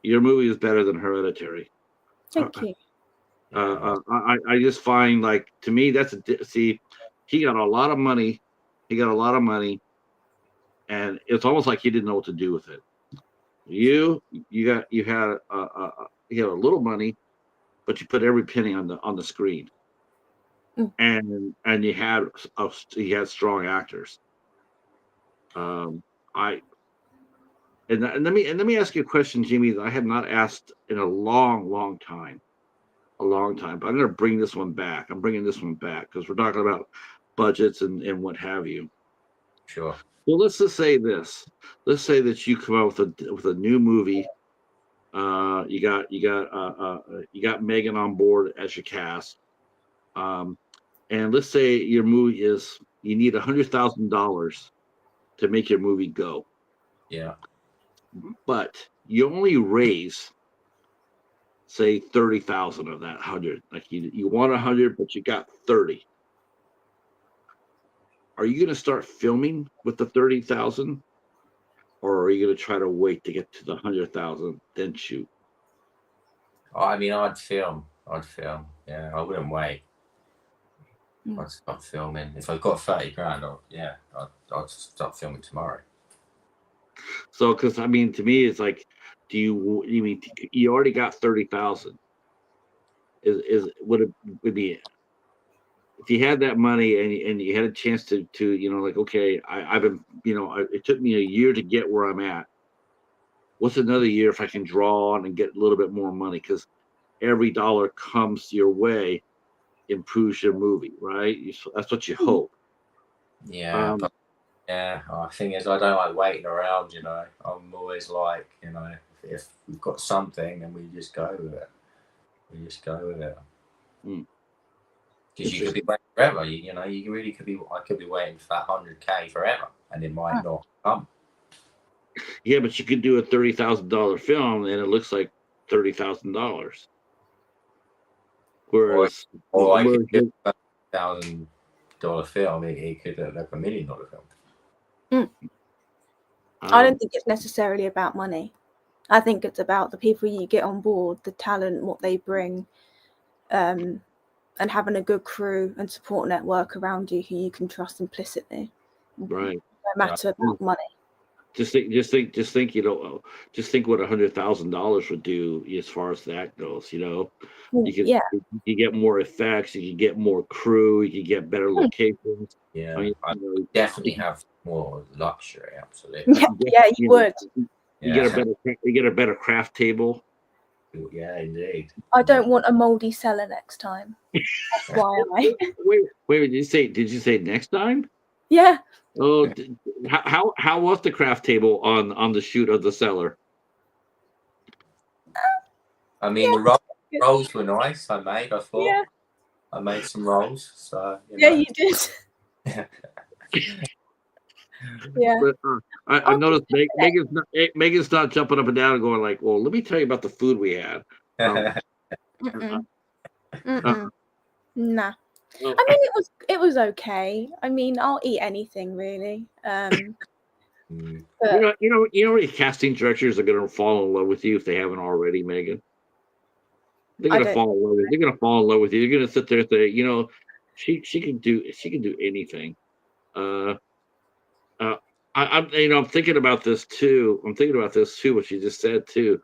[SPEAKER 1] Your movie is better than Hereditary.
[SPEAKER 3] Thank you.
[SPEAKER 1] I just find, like, to me, see, he got a lot of money. He got a lot of money, and it's almost like he didn't know what to do with it. You had a little money, but you put every penny on the screen, and you had strong actors. I and let me ask you a question, Jimmy, that I have not asked in a long time. A long time, but I'm going to bring this one back. I'm bringing this one back because we're talking about budgets and what have you.
[SPEAKER 2] Sure.
[SPEAKER 1] Well, let's just say this. Let's say that you come out with a new movie. You got Meghan on board as your cast. And let's say your movie is, you need $100,000 to make your movie go.
[SPEAKER 2] Yeah.
[SPEAKER 1] But you only raise, say, 30,000 of that 100. Like, you want 100, but you got 30. Are you going to start filming with the 30,000, or are you going to try to wait to get to the 100,000 then shoot?
[SPEAKER 2] I mean, I'd film. Yeah, I wouldn't wait. I'd start filming. If I've got 30 grand, I'd start filming tomorrow.
[SPEAKER 1] So, because I mean, to me, it's like, you mean you already got 30,000? Would it be, if you had that money and you had a chance to like, okay, I've been, it took me a year to get where I'm at. What's another year if I can draw on and get a little bit more money? Because every dollar comes your way improves your movie, right? That's what you hope.
[SPEAKER 2] Yeah, but the thing is, I don't like waiting around. You know, I'm always like, you know, if we've got something, then we just go with it. Because you could be waiting forever. You know, you really could be. I could be waiting for that 100K forever, and it might not come.
[SPEAKER 1] Yeah, but you could do a $30,000 film, and it looks like $30,000. Whereas,
[SPEAKER 2] or I
[SPEAKER 1] whereas
[SPEAKER 2] could do a $1,000 film. It could look like $1 million film.
[SPEAKER 3] I don't think it's necessarily about money. I think it's about the people you get on board, the talent, what they bring, and having a good crew and support network around you who you can trust implicitly.
[SPEAKER 1] right.
[SPEAKER 3] No matter about money.
[SPEAKER 1] Just think, just think what $100,000 would do as far as that goes. You could get more effects, you could get more crew, you could get better locations.
[SPEAKER 2] Yeah,
[SPEAKER 1] I mean,
[SPEAKER 2] I definitely have more luxury. Absolutely.
[SPEAKER 3] Yeah, you would.
[SPEAKER 1] You get a better craft table.
[SPEAKER 2] Yeah, indeed.
[SPEAKER 3] I don't want a moldy cellar next time. FYI.
[SPEAKER 1] Wait, did you say next time?
[SPEAKER 3] Yeah.
[SPEAKER 1] Oh, how was the craft table on the shoot of the Cellar?
[SPEAKER 2] I mean, the rolls were nice. I thought.
[SPEAKER 3] Yeah.
[SPEAKER 2] I made some rolls. So
[SPEAKER 3] you did. Yeah.
[SPEAKER 1] But, I noticed Megan's not jumping up and down and going like, "Well, let me tell you about the food we had."
[SPEAKER 3] Nah. I mean, it was okay. I mean, I'll eat anything really. But
[SPEAKER 1] you know, casting directors are going to fall in love with you if they haven't already, Megan. They're going to fall in love with you. They're going to fall in love with you. You're going to sit there and say, she can do anything. I'm thinking about this too. What you just said too.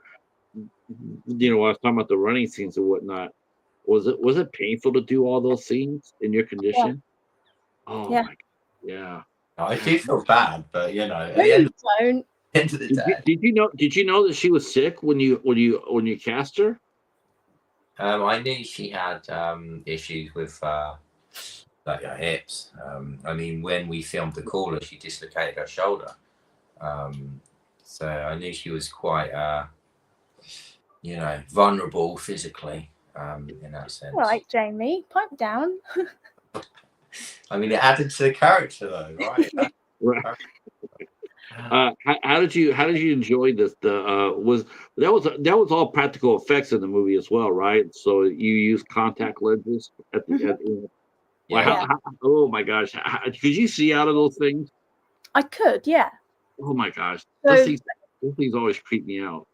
[SPEAKER 1] When I was talking about the running scenes and whatnot. Was it painful to do all those scenes in your condition? Yeah. Oh my God. Yeah.
[SPEAKER 2] I do feel bad, but at
[SPEAKER 3] no,
[SPEAKER 2] the end
[SPEAKER 3] don't.
[SPEAKER 2] of the day.
[SPEAKER 1] Did you know that she was sick when you cast her?
[SPEAKER 2] I knew she had issues with like her hips. I mean, when we filmed The Caller, she dislocated her shoulder. So I knew she was quite vulnerable physically in that sense.
[SPEAKER 3] All right, Jamie, pipe down.
[SPEAKER 2] I mean, it added to the character, though, right?
[SPEAKER 1] Right. How did you enjoy this? That was all practical effects in the movie as well, right? So you use contact lenses at the
[SPEAKER 2] Yeah.
[SPEAKER 1] oh my gosh, could you see out of those things?
[SPEAKER 3] I could, yeah.
[SPEAKER 1] Oh my gosh,
[SPEAKER 3] So,
[SPEAKER 1] those things always creep me out.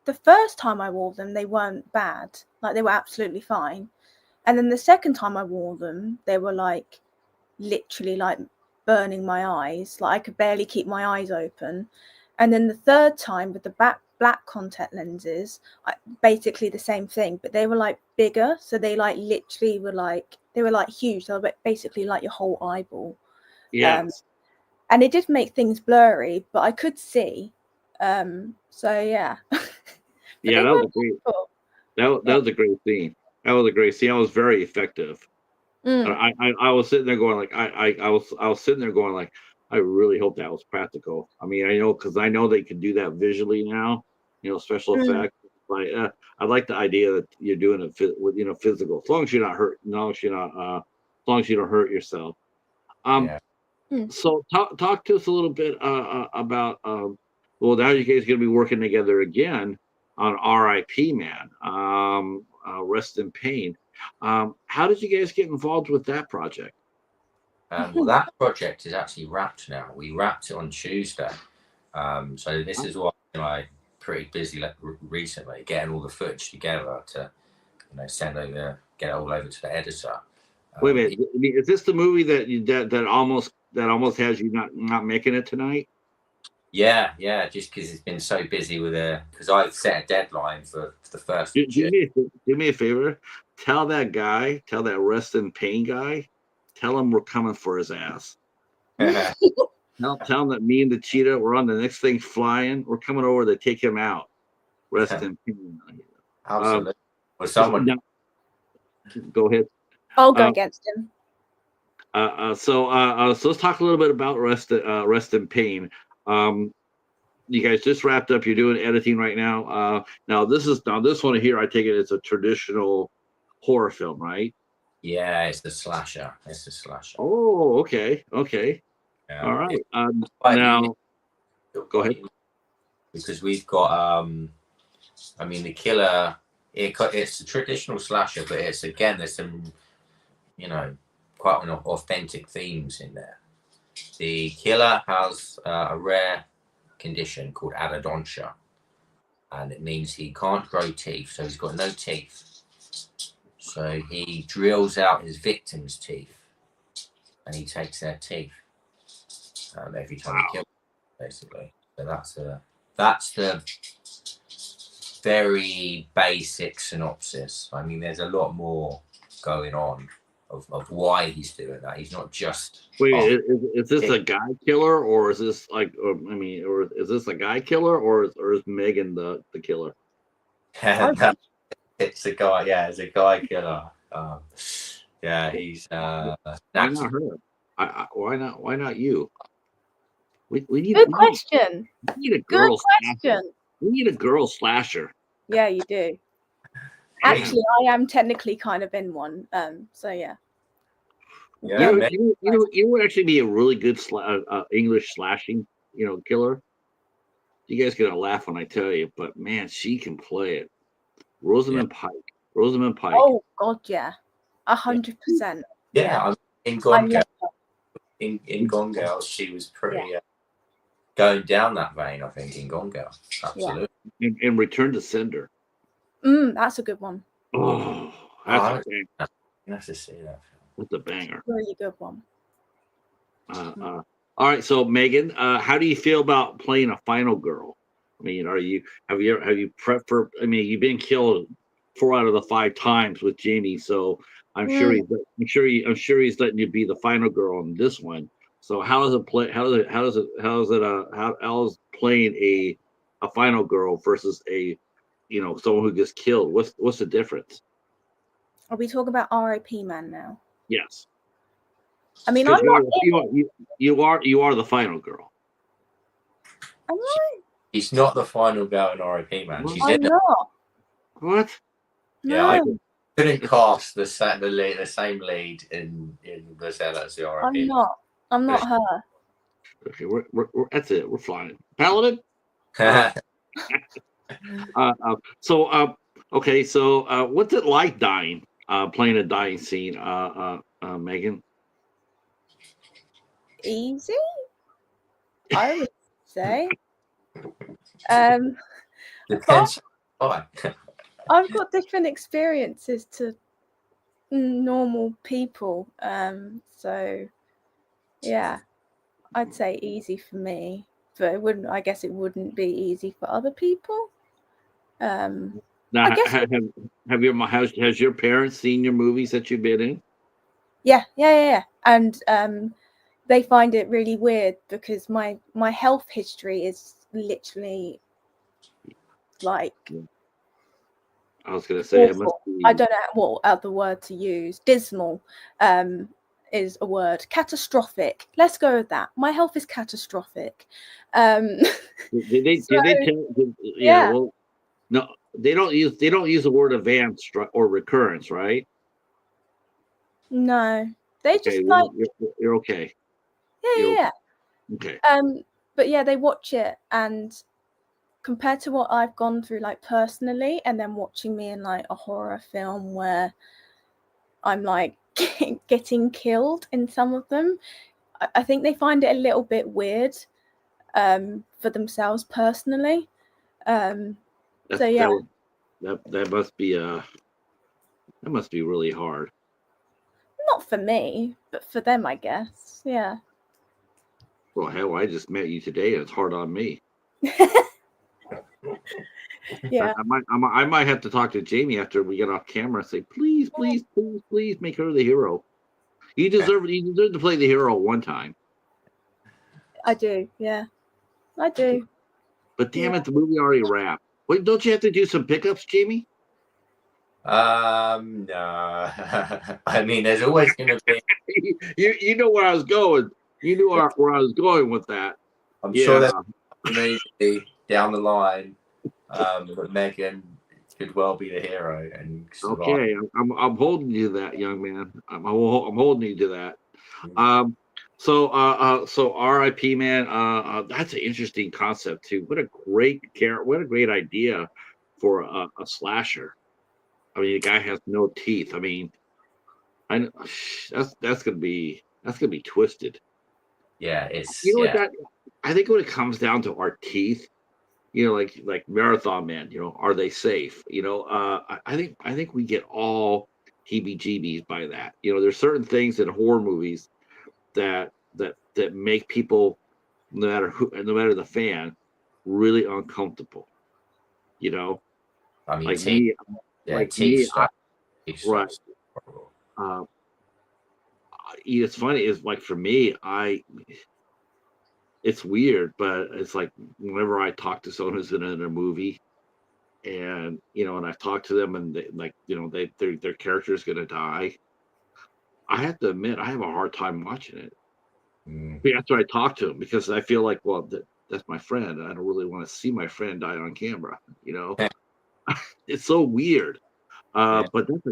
[SPEAKER 3] The first time I wore them, they weren't bad. Like, they were absolutely fine. And then the second time I wore them, they were like literally like burning my eyes. Like, I could barely keep my eyes open. And then the third time with the black contact lenses, basically the same thing, but they were like bigger. So they like literally were like, they were like huge. They were basically like your whole eyeball.
[SPEAKER 1] Yes.
[SPEAKER 3] And it did make things blurry, but I could see. So yeah.
[SPEAKER 1] Yeah, that was a great. That was a great scene. That was a great scene. That was very effective. I was sitting there going like I was sitting there going like I really hope that was practical. I mean, I know because I know they can do that visually now. Special effects. Like I like the idea that you're doing it with physical. As long as you're not hurt. As long as you don't hurt yourself. So talk to us a little bit about well, now you guys are going to be working together again on R.I.P. Man. Rest in pain. How did you guys get involved with that project?
[SPEAKER 2] Well, that project is actually wrapped now. We wrapped it on Tuesday. So this is why I'm pretty busy recently, getting all the footage together to get it all over to the editor.
[SPEAKER 1] Wait a minute, is this the movie that almost has you not making it tonight?
[SPEAKER 2] Yeah, just because it's been so busy with because I've set a deadline for the first.
[SPEAKER 1] Do me a favor. Tell that rest in pain guy, tell him we're coming for his ass. Tell him that me and the Cheetah, we're on the next thing flying. We're coming over to take him out. Rest in pain.
[SPEAKER 2] Absolutely. Or someone.
[SPEAKER 1] Go ahead.
[SPEAKER 3] I'll go against him.
[SPEAKER 1] So let's talk a little bit about rest in pain. You guys just wrapped up. You're doing editing right now. Now this one here, I take it it's a traditional horror film, right?
[SPEAKER 2] Yeah, it's the slasher.
[SPEAKER 1] Oh, okay. Yeah. All right. Now, go ahead.
[SPEAKER 2] Because we've got, I mean, the killer It's a traditional slasher, but it's again there's some, quite an authentic themes in there. The killer has a rare condition called adodontia, and it means he can't grow teeth, so he's got no teeth. So he drills out his victims' teeth, and he takes their teeth every time he kills them, basically. So that's the very basic synopsis. I mean, there's a lot more going on of why he's doing that. He's not just.
[SPEAKER 1] Wait, is this a guy killer, or is this like? Or is this a guy killer, or is Meghan the killer?
[SPEAKER 2] It's a guy. Yeah, it's a guy killer. Yeah, he's.
[SPEAKER 1] Why not her? Why not you? We need
[SPEAKER 3] Good question.
[SPEAKER 1] We need a girl.
[SPEAKER 3] Good question.
[SPEAKER 1] We need a girl slasher.
[SPEAKER 3] Yeah, you do. Actually, I am technically kind of in one. So yeah.
[SPEAKER 2] Yeah,
[SPEAKER 1] you would actually be a really good English slashing, killer. You guys gonna laugh when I tell you, but man, she can play it. Rosamund Pike.
[SPEAKER 3] Oh God, yeah, 100%.
[SPEAKER 2] Yeah, in Gone Girl. In Gone Girl, she was pretty going down that vein. I think in Gone Girl, absolutely.
[SPEAKER 1] Yeah. And Return to Sender.
[SPEAKER 3] That's a good one.
[SPEAKER 1] Oh, that's a banger.
[SPEAKER 2] You have to see that.
[SPEAKER 1] That's a banger.
[SPEAKER 3] Really good one.
[SPEAKER 1] All right, so Meghan, how do you feel about playing a final girl? I mean, have you prepped for? I mean, you've been killed 4 out of the 5 times with Jamie, so I'm sure he's letting you be the final girl on this one. So how is playing a final girl versus a someone who gets killed? What's the difference?
[SPEAKER 3] Are we talking about R.I.P. man now?
[SPEAKER 1] Yes.
[SPEAKER 3] I mean, I'm not.
[SPEAKER 1] You are the final girl.
[SPEAKER 3] Am I?
[SPEAKER 2] He's not the final girl in R.I.P. man.
[SPEAKER 3] I'm not.
[SPEAKER 1] What?
[SPEAKER 2] Yeah, I couldn't cast the same lead in the Cellar as the R.I.P.
[SPEAKER 3] I'm not her.
[SPEAKER 1] Okay, we're that's it. We're flying. Paladin. Okay. So, what's it like dying? Playing a dying scene, Meghan?
[SPEAKER 3] Easy, I would say.
[SPEAKER 2] Depends.
[SPEAKER 3] I've got different experiences to normal people. So yeah, I'd say easy for me, but I guess it wouldn't be easy for other people.
[SPEAKER 1] Now, has your parents seen your movies that you've been in?
[SPEAKER 3] Yeah. And they find it really weird because my health history is literally like.
[SPEAKER 1] I was going to say,
[SPEAKER 3] I don't know what other word to use. Dismal is a word. Catastrophic. Let's go with that. My health is catastrophic.
[SPEAKER 1] Did they tell? Yeah. Well, no, they don't use the word advanced or recurrence, right?
[SPEAKER 3] No, they just
[SPEAKER 1] you're okay.
[SPEAKER 3] Yeah.
[SPEAKER 1] Okay.
[SPEAKER 3] But yeah, they watch it, and compared to what I've gone through, like personally, and then watching me in like a horror film where I'm like getting killed in some of them, I think they find it a little bit weird for themselves personally. So yeah,
[SPEAKER 1] that must be really hard.
[SPEAKER 3] Not for me, but for them, I guess. Yeah.
[SPEAKER 1] Well, hell, I just met you today, and it's hard on me.
[SPEAKER 3] Yeah.
[SPEAKER 1] I might have to talk to Jamie after we get off camera and say, please make her the hero. You deserve to play the hero one time.
[SPEAKER 2] I
[SPEAKER 3] do, yeah. I do.
[SPEAKER 1] But damn it, the movie already wrapped. Wait, don't you have to do some pickups, Jamie?
[SPEAKER 2] No. I mean, there's always going to be.
[SPEAKER 1] You know where I was going. You knew where I was going with that.
[SPEAKER 2] I'm sure there's a movie down the line that Meghan could well be the hero and survive.
[SPEAKER 1] Okay, I'm holding you to that, young man. I'm holding you to that. So R.I.P. man. That's an interesting concept too. What a great idea for a slasher. I mean, the guy has no teeth. I mean, I know that's gonna be twisted.
[SPEAKER 2] Yeah,
[SPEAKER 1] You
[SPEAKER 2] it's
[SPEAKER 1] know what
[SPEAKER 2] yeah.
[SPEAKER 1] that? I think when it comes down to our teeth, like Marathon Man, are they safe? I think we get all heebie-jeebies by that. There's certain things in horror movies that make people, no matter the fan, really uncomfortable. You know,
[SPEAKER 2] I mean,
[SPEAKER 1] like me, like
[SPEAKER 2] teeth
[SPEAKER 1] me,
[SPEAKER 2] stuff. Teeth
[SPEAKER 1] right.
[SPEAKER 2] stuff's horrible.
[SPEAKER 1] It's funny. It's like for me, it's weird, but it's like whenever I talk to someone who's in a movie, and and I've talked to them, and their character is gonna die. I have to admit, I have a hard time watching it.
[SPEAKER 2] Mm.
[SPEAKER 1] But after I talk to them, because I feel like, well, that's my friend. I don't really want to see my friend die on camera. It's so weird.
[SPEAKER 2] Yeah.
[SPEAKER 1] But that's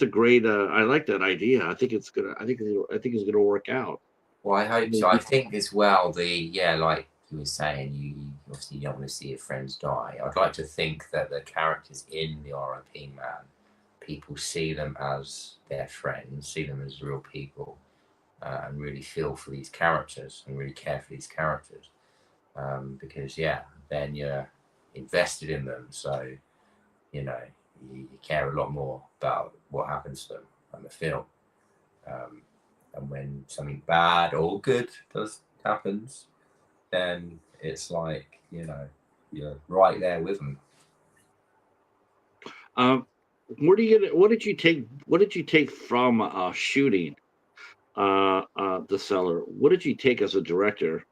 [SPEAKER 1] a great. I like that idea. I think it's gonna work out.
[SPEAKER 2] Well, I hope so. I think as well, like you were saying, you obviously don't want to see your friends die. I'd like to think that the characters in the R.I.P. Man, people see them as their friends, see them as real people, and really feel for these characters and really care for these characters. Because then you're invested in them, so you care a lot more about what happens to them and the film. And when something bad or good happens, then it's like you're right there with them.
[SPEAKER 1] What did you take? What did you take from shooting the Cellar? What did you take as a director?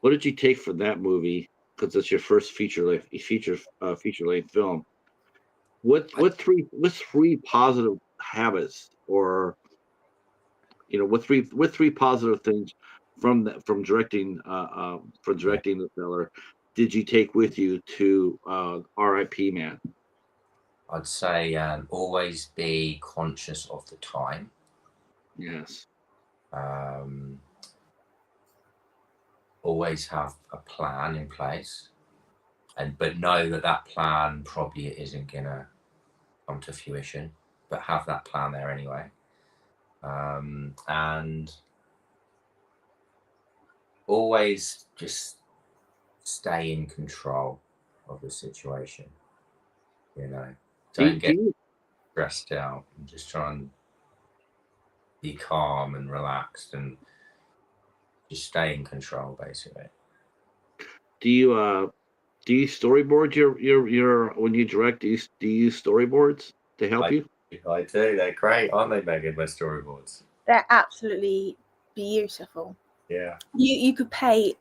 [SPEAKER 1] What did you take from that movie? Because it's your first feature length film. What three positive habits, or what three positive things from directing the Cellar did you take with you to R.I.P. Man?
[SPEAKER 2] I'd say always be conscious of the time.
[SPEAKER 1] Yes.
[SPEAKER 2] Always have a plan in place, but know that plan probably isn't gonna come to fruition, but have that plan there anyway. And always just stay in control of the situation. Don't get stressed out, and just try and be calm and relaxed and just stay in control, basically.
[SPEAKER 1] Do you storyboard your when you direct? Do you use storyboards to help you?
[SPEAKER 2] I do. They're great, aren't they, Meghan? My storyboards.
[SPEAKER 3] They're absolutely beautiful.
[SPEAKER 2] Yeah.
[SPEAKER 3] You could pay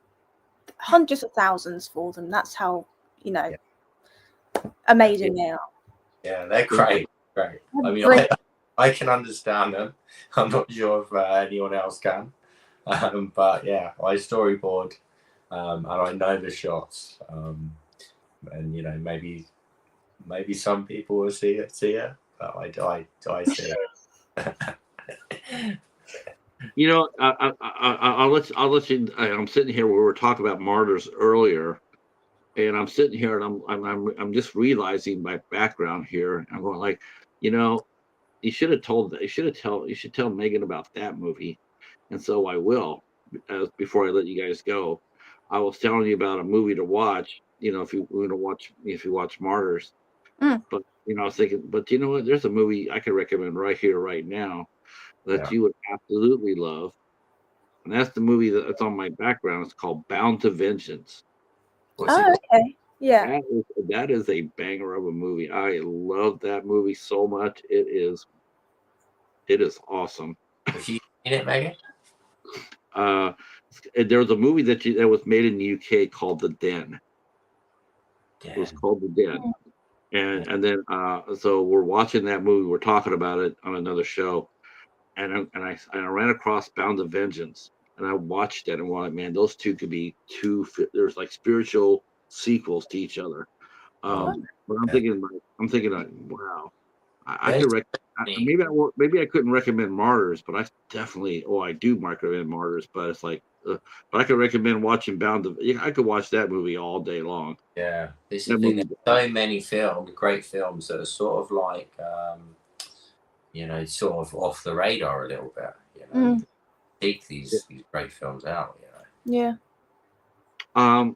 [SPEAKER 3] hundreds of thousands for them. That's how amazing they are.
[SPEAKER 2] Yeah, they're great. Great. I mean, I can understand them. I'm not sure if anyone else can. But yeah, I storyboard, and I know the shots. And maybe some people will see it, but I see it.
[SPEAKER 1] I'll let you. I'm sitting here where we were talking about martyrs earlier, and I'm sitting here and I'm just realizing my background here. I'm going like, you should tell Meghan about that movie, and so I will. Before I let you guys go, I was telling you about a movie to watch. If you watch Martyrs, but I was thinking, but you know what? There's a movie I could recommend right here, right now, that you would absolutely love, and that's the movie that's on my background. It's called Bound to Vengeance.
[SPEAKER 3] Okay. Yeah.
[SPEAKER 1] That is a banger of a movie. I love that movie so much. It is awesome.
[SPEAKER 2] Have you seen it, Meghan?
[SPEAKER 1] There was a movie that was made in the UK called The Den. It was called The Den. And then so we're watching that movie. We're talking about it on another show, and I ran across Bound to Vengeance, and I watched it and I'm like, man, those two could be there's like spiritual sequels to each other. But I'm thinking, wow, I maybe I couldn't recommend Martyrs, but I definitely I do recommend Martyrs, but it's like but I could recommend watching Bound to. I could watch that movie all day long.
[SPEAKER 2] Yeah, this is the thing. There's so many great films that are sort of like sort of off the radar a little bit. Seek these great films out.
[SPEAKER 3] Yeah.
[SPEAKER 1] All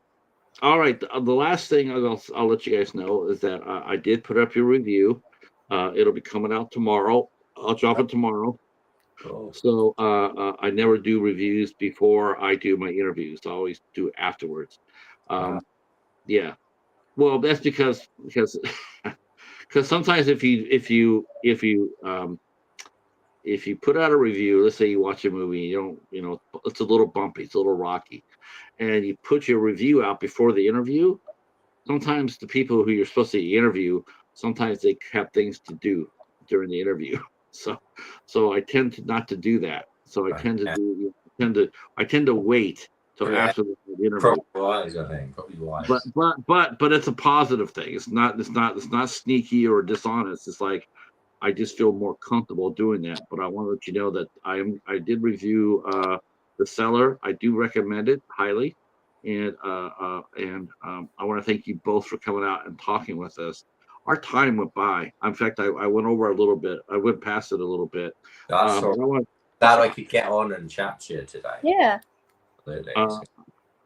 [SPEAKER 1] right. The last thing I'll let you guys know is that I did put up your review. It'll be coming out tomorrow. I'll drop it tomorrow.
[SPEAKER 2] Cool.
[SPEAKER 1] So I never do reviews before I do my interviews. I always do it afterwards. Yeah. Well, that's because sometimes if you put out a review, let's say you watch a movie, it's a little bumpy, it's a little rocky, and you put your review out before the interview, sometimes the people who you're supposed to interview, sometimes they have things to do during the interview. So I tend to not to do that. So I tend to wait till after the interview.
[SPEAKER 2] Probably wise, I think. Probably wise.
[SPEAKER 1] But it's a positive thing. It's not sneaky or dishonest. It's like I just feel more comfortable doing that. But I want to let you know that I did review the Cellar. I do recommend it highly, and I want to thank you both for coming out and talking with us. Our time went by. In fact, I went over a little bit. I went past it a little bit.
[SPEAKER 2] That's glad I could get on and chat to you today.
[SPEAKER 3] Yeah.
[SPEAKER 2] Absolutely.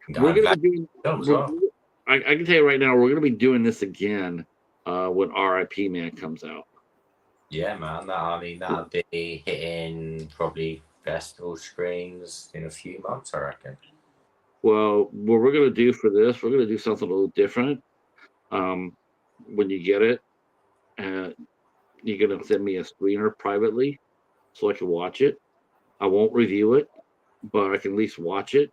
[SPEAKER 1] We're going to be doing. I can tell you right now, we're going to be doing this again when R.I.P. Man comes out.
[SPEAKER 2] Yeah, man. That'll be hitting probably festival screens in a few months, I reckon.
[SPEAKER 1] Well, what we're going to do for this, we're going to do something a little different. When you get it, you're going to send me a screener privately so I can watch it. I won't review it, but I can at least watch it,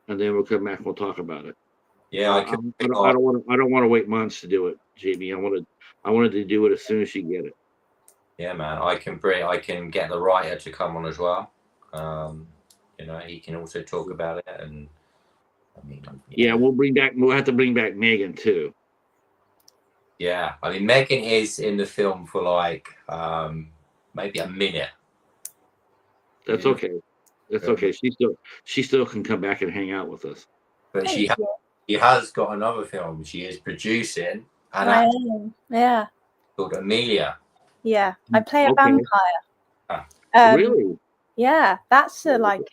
[SPEAKER 1] and then we'll come back and we'll talk about it.
[SPEAKER 2] Yeah,
[SPEAKER 1] I don't want to wait months to do it, Jamie. I wanted to do it as soon as you get it.
[SPEAKER 2] Yeah, man. I can get the writer to come on as well. He can also talk about it, and
[SPEAKER 1] we'll have to bring back Meghan too.
[SPEAKER 2] Yeah, Meghan is in the film for like maybe a minute.
[SPEAKER 1] That's okay. That's okay. She still can come back and hang out with us.
[SPEAKER 2] But she has got another film she is producing.
[SPEAKER 3] Yeah.
[SPEAKER 2] Called Amelia.
[SPEAKER 3] Yeah, I play a vampire.
[SPEAKER 1] Really?
[SPEAKER 3] Yeah, that's a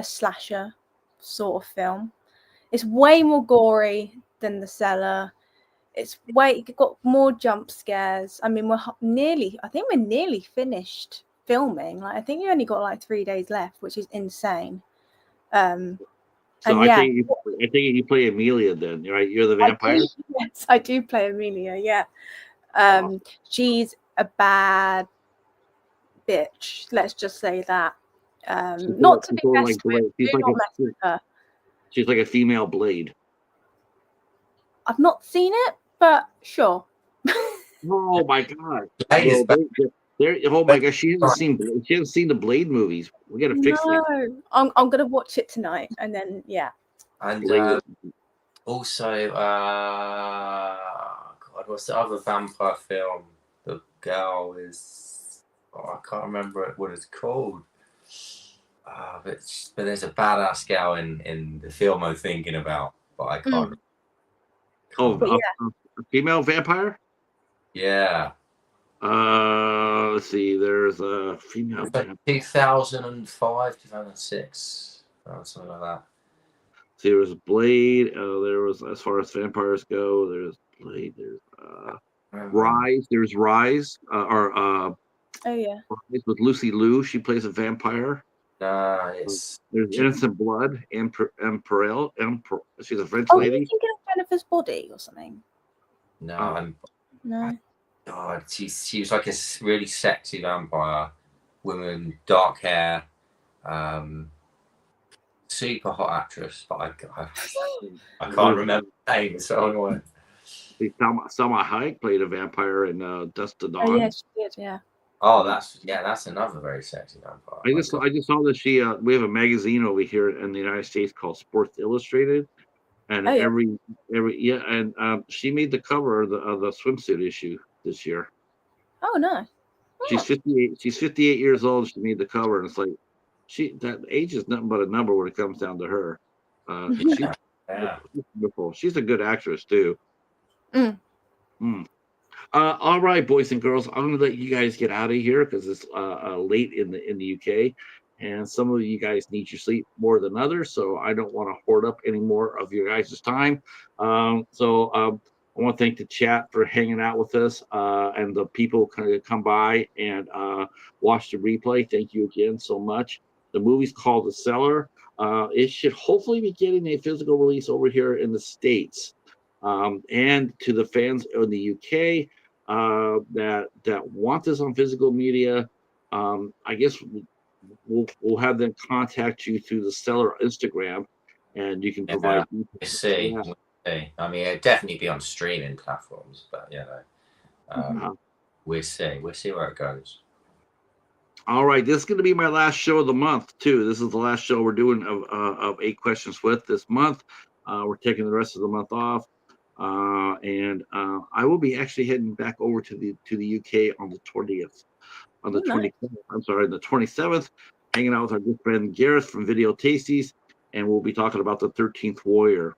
[SPEAKER 3] slasher sort of film. It's way more gory than The Cellar. It's got more jump scares. We're nearly finished filming. I think you only got like 3 days left, which is insane.
[SPEAKER 1] So I think you play Amelia then, right? You're the vampire?
[SPEAKER 3] Yes, I do play Amelia, yeah. She's a bad bitch, let's just say that. Not to be messed with.
[SPEAKER 1] She's like a female Blade.
[SPEAKER 3] I've not seen it, but sure.
[SPEAKER 1] Oh my god! Oh my gosh, she hasn't seen the Blade movies. We gotta fix that.
[SPEAKER 3] I'm gonna watch it tonight, and then
[SPEAKER 2] And also, what's the other vampire film? The girl is I can't remember what it's called. But there's a badass girl in the film I'm thinking about, but I can't.
[SPEAKER 1] A female vampire?
[SPEAKER 2] Yeah.
[SPEAKER 1] Let's see. There's a female.
[SPEAKER 2] Like 2005, 2006, something like that.
[SPEAKER 1] See, there was Blade. There was, as far as vampires go, there's Blade. There's Rise. There's Rise.
[SPEAKER 3] Oh yeah.
[SPEAKER 1] Rise with Lucy Liu. She plays a vampire.
[SPEAKER 2] There's
[SPEAKER 1] Innocent Blood. Emperelle. She's a French lady.
[SPEAKER 3] Are you thinking of Jennifer's Body or something?
[SPEAKER 2] No.
[SPEAKER 3] No.
[SPEAKER 2] God, she was like a really sexy vampire woman, dark hair, super hot actress, but I can't remember the name. It's so annoying.
[SPEAKER 1] Salma Hayek played a vampire in Dust to Dawn.
[SPEAKER 3] Oh yeah, she did. Yeah.
[SPEAKER 2] Oh, that's another very sexy vampire.
[SPEAKER 1] I just saw that we have a magazine over here in the United States called Sports Illustrated, and she made the cover of the swimsuit issue this year.
[SPEAKER 3] Oh no.
[SPEAKER 1] She's 58. She's 58 years old. She made the cover, and it's like that age is nothing but a number when it comes down to her. She's
[SPEAKER 2] Yeah.
[SPEAKER 1] wonderful. She's a good actress too.
[SPEAKER 3] Mm.
[SPEAKER 1] All right, boys and girls, I'm going to let you guys get out of here because it's late in the UK, and some of you guys need your sleep more than others. So I don't want to hoard up any more of your guys' time. I want to thank the chat for hanging out with us, and the people kind of come by and watch the replay. Thank you again so much. The movie's called The Cellar. It should hopefully be getting a physical release over here in the States. And to the fans in the UK that want this on physical media, I guess we'll have them contact you through the Cellar Instagram, and you can provide.
[SPEAKER 2] We'll see.
[SPEAKER 1] Yeah.
[SPEAKER 2] We'll see. I mean, it'd definitely be on streaming platforms, but we'll see. We'll see where it goes.
[SPEAKER 1] All right, this is going to be my last show of the month too. This is the last show we're doing of 8 Questions With this month. We're taking the rest of the month off. And I will be actually heading back over to the UK on the 20th, on the 20th. I'm sorry, the 27th, hanging out with our good friend Gareth from Video Tasties, and we'll be talking about the 13th Warrior.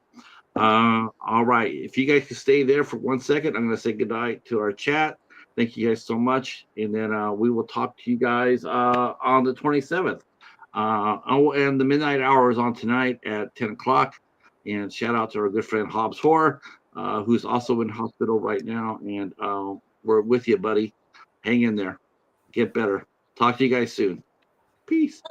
[SPEAKER 1] All right, if you guys can stay there for 1 second, I'm going to say goodnight to our chat. Thank you guys so much, and then we will talk to you guys on the 27th. And the midnight hour is on tonight at 10 o'clock. And shout out to our good friend Hobbs Horror, who's also in hospital right now. And we're with you, buddy. Hang in there. Get better. Talk to you guys soon. Peace.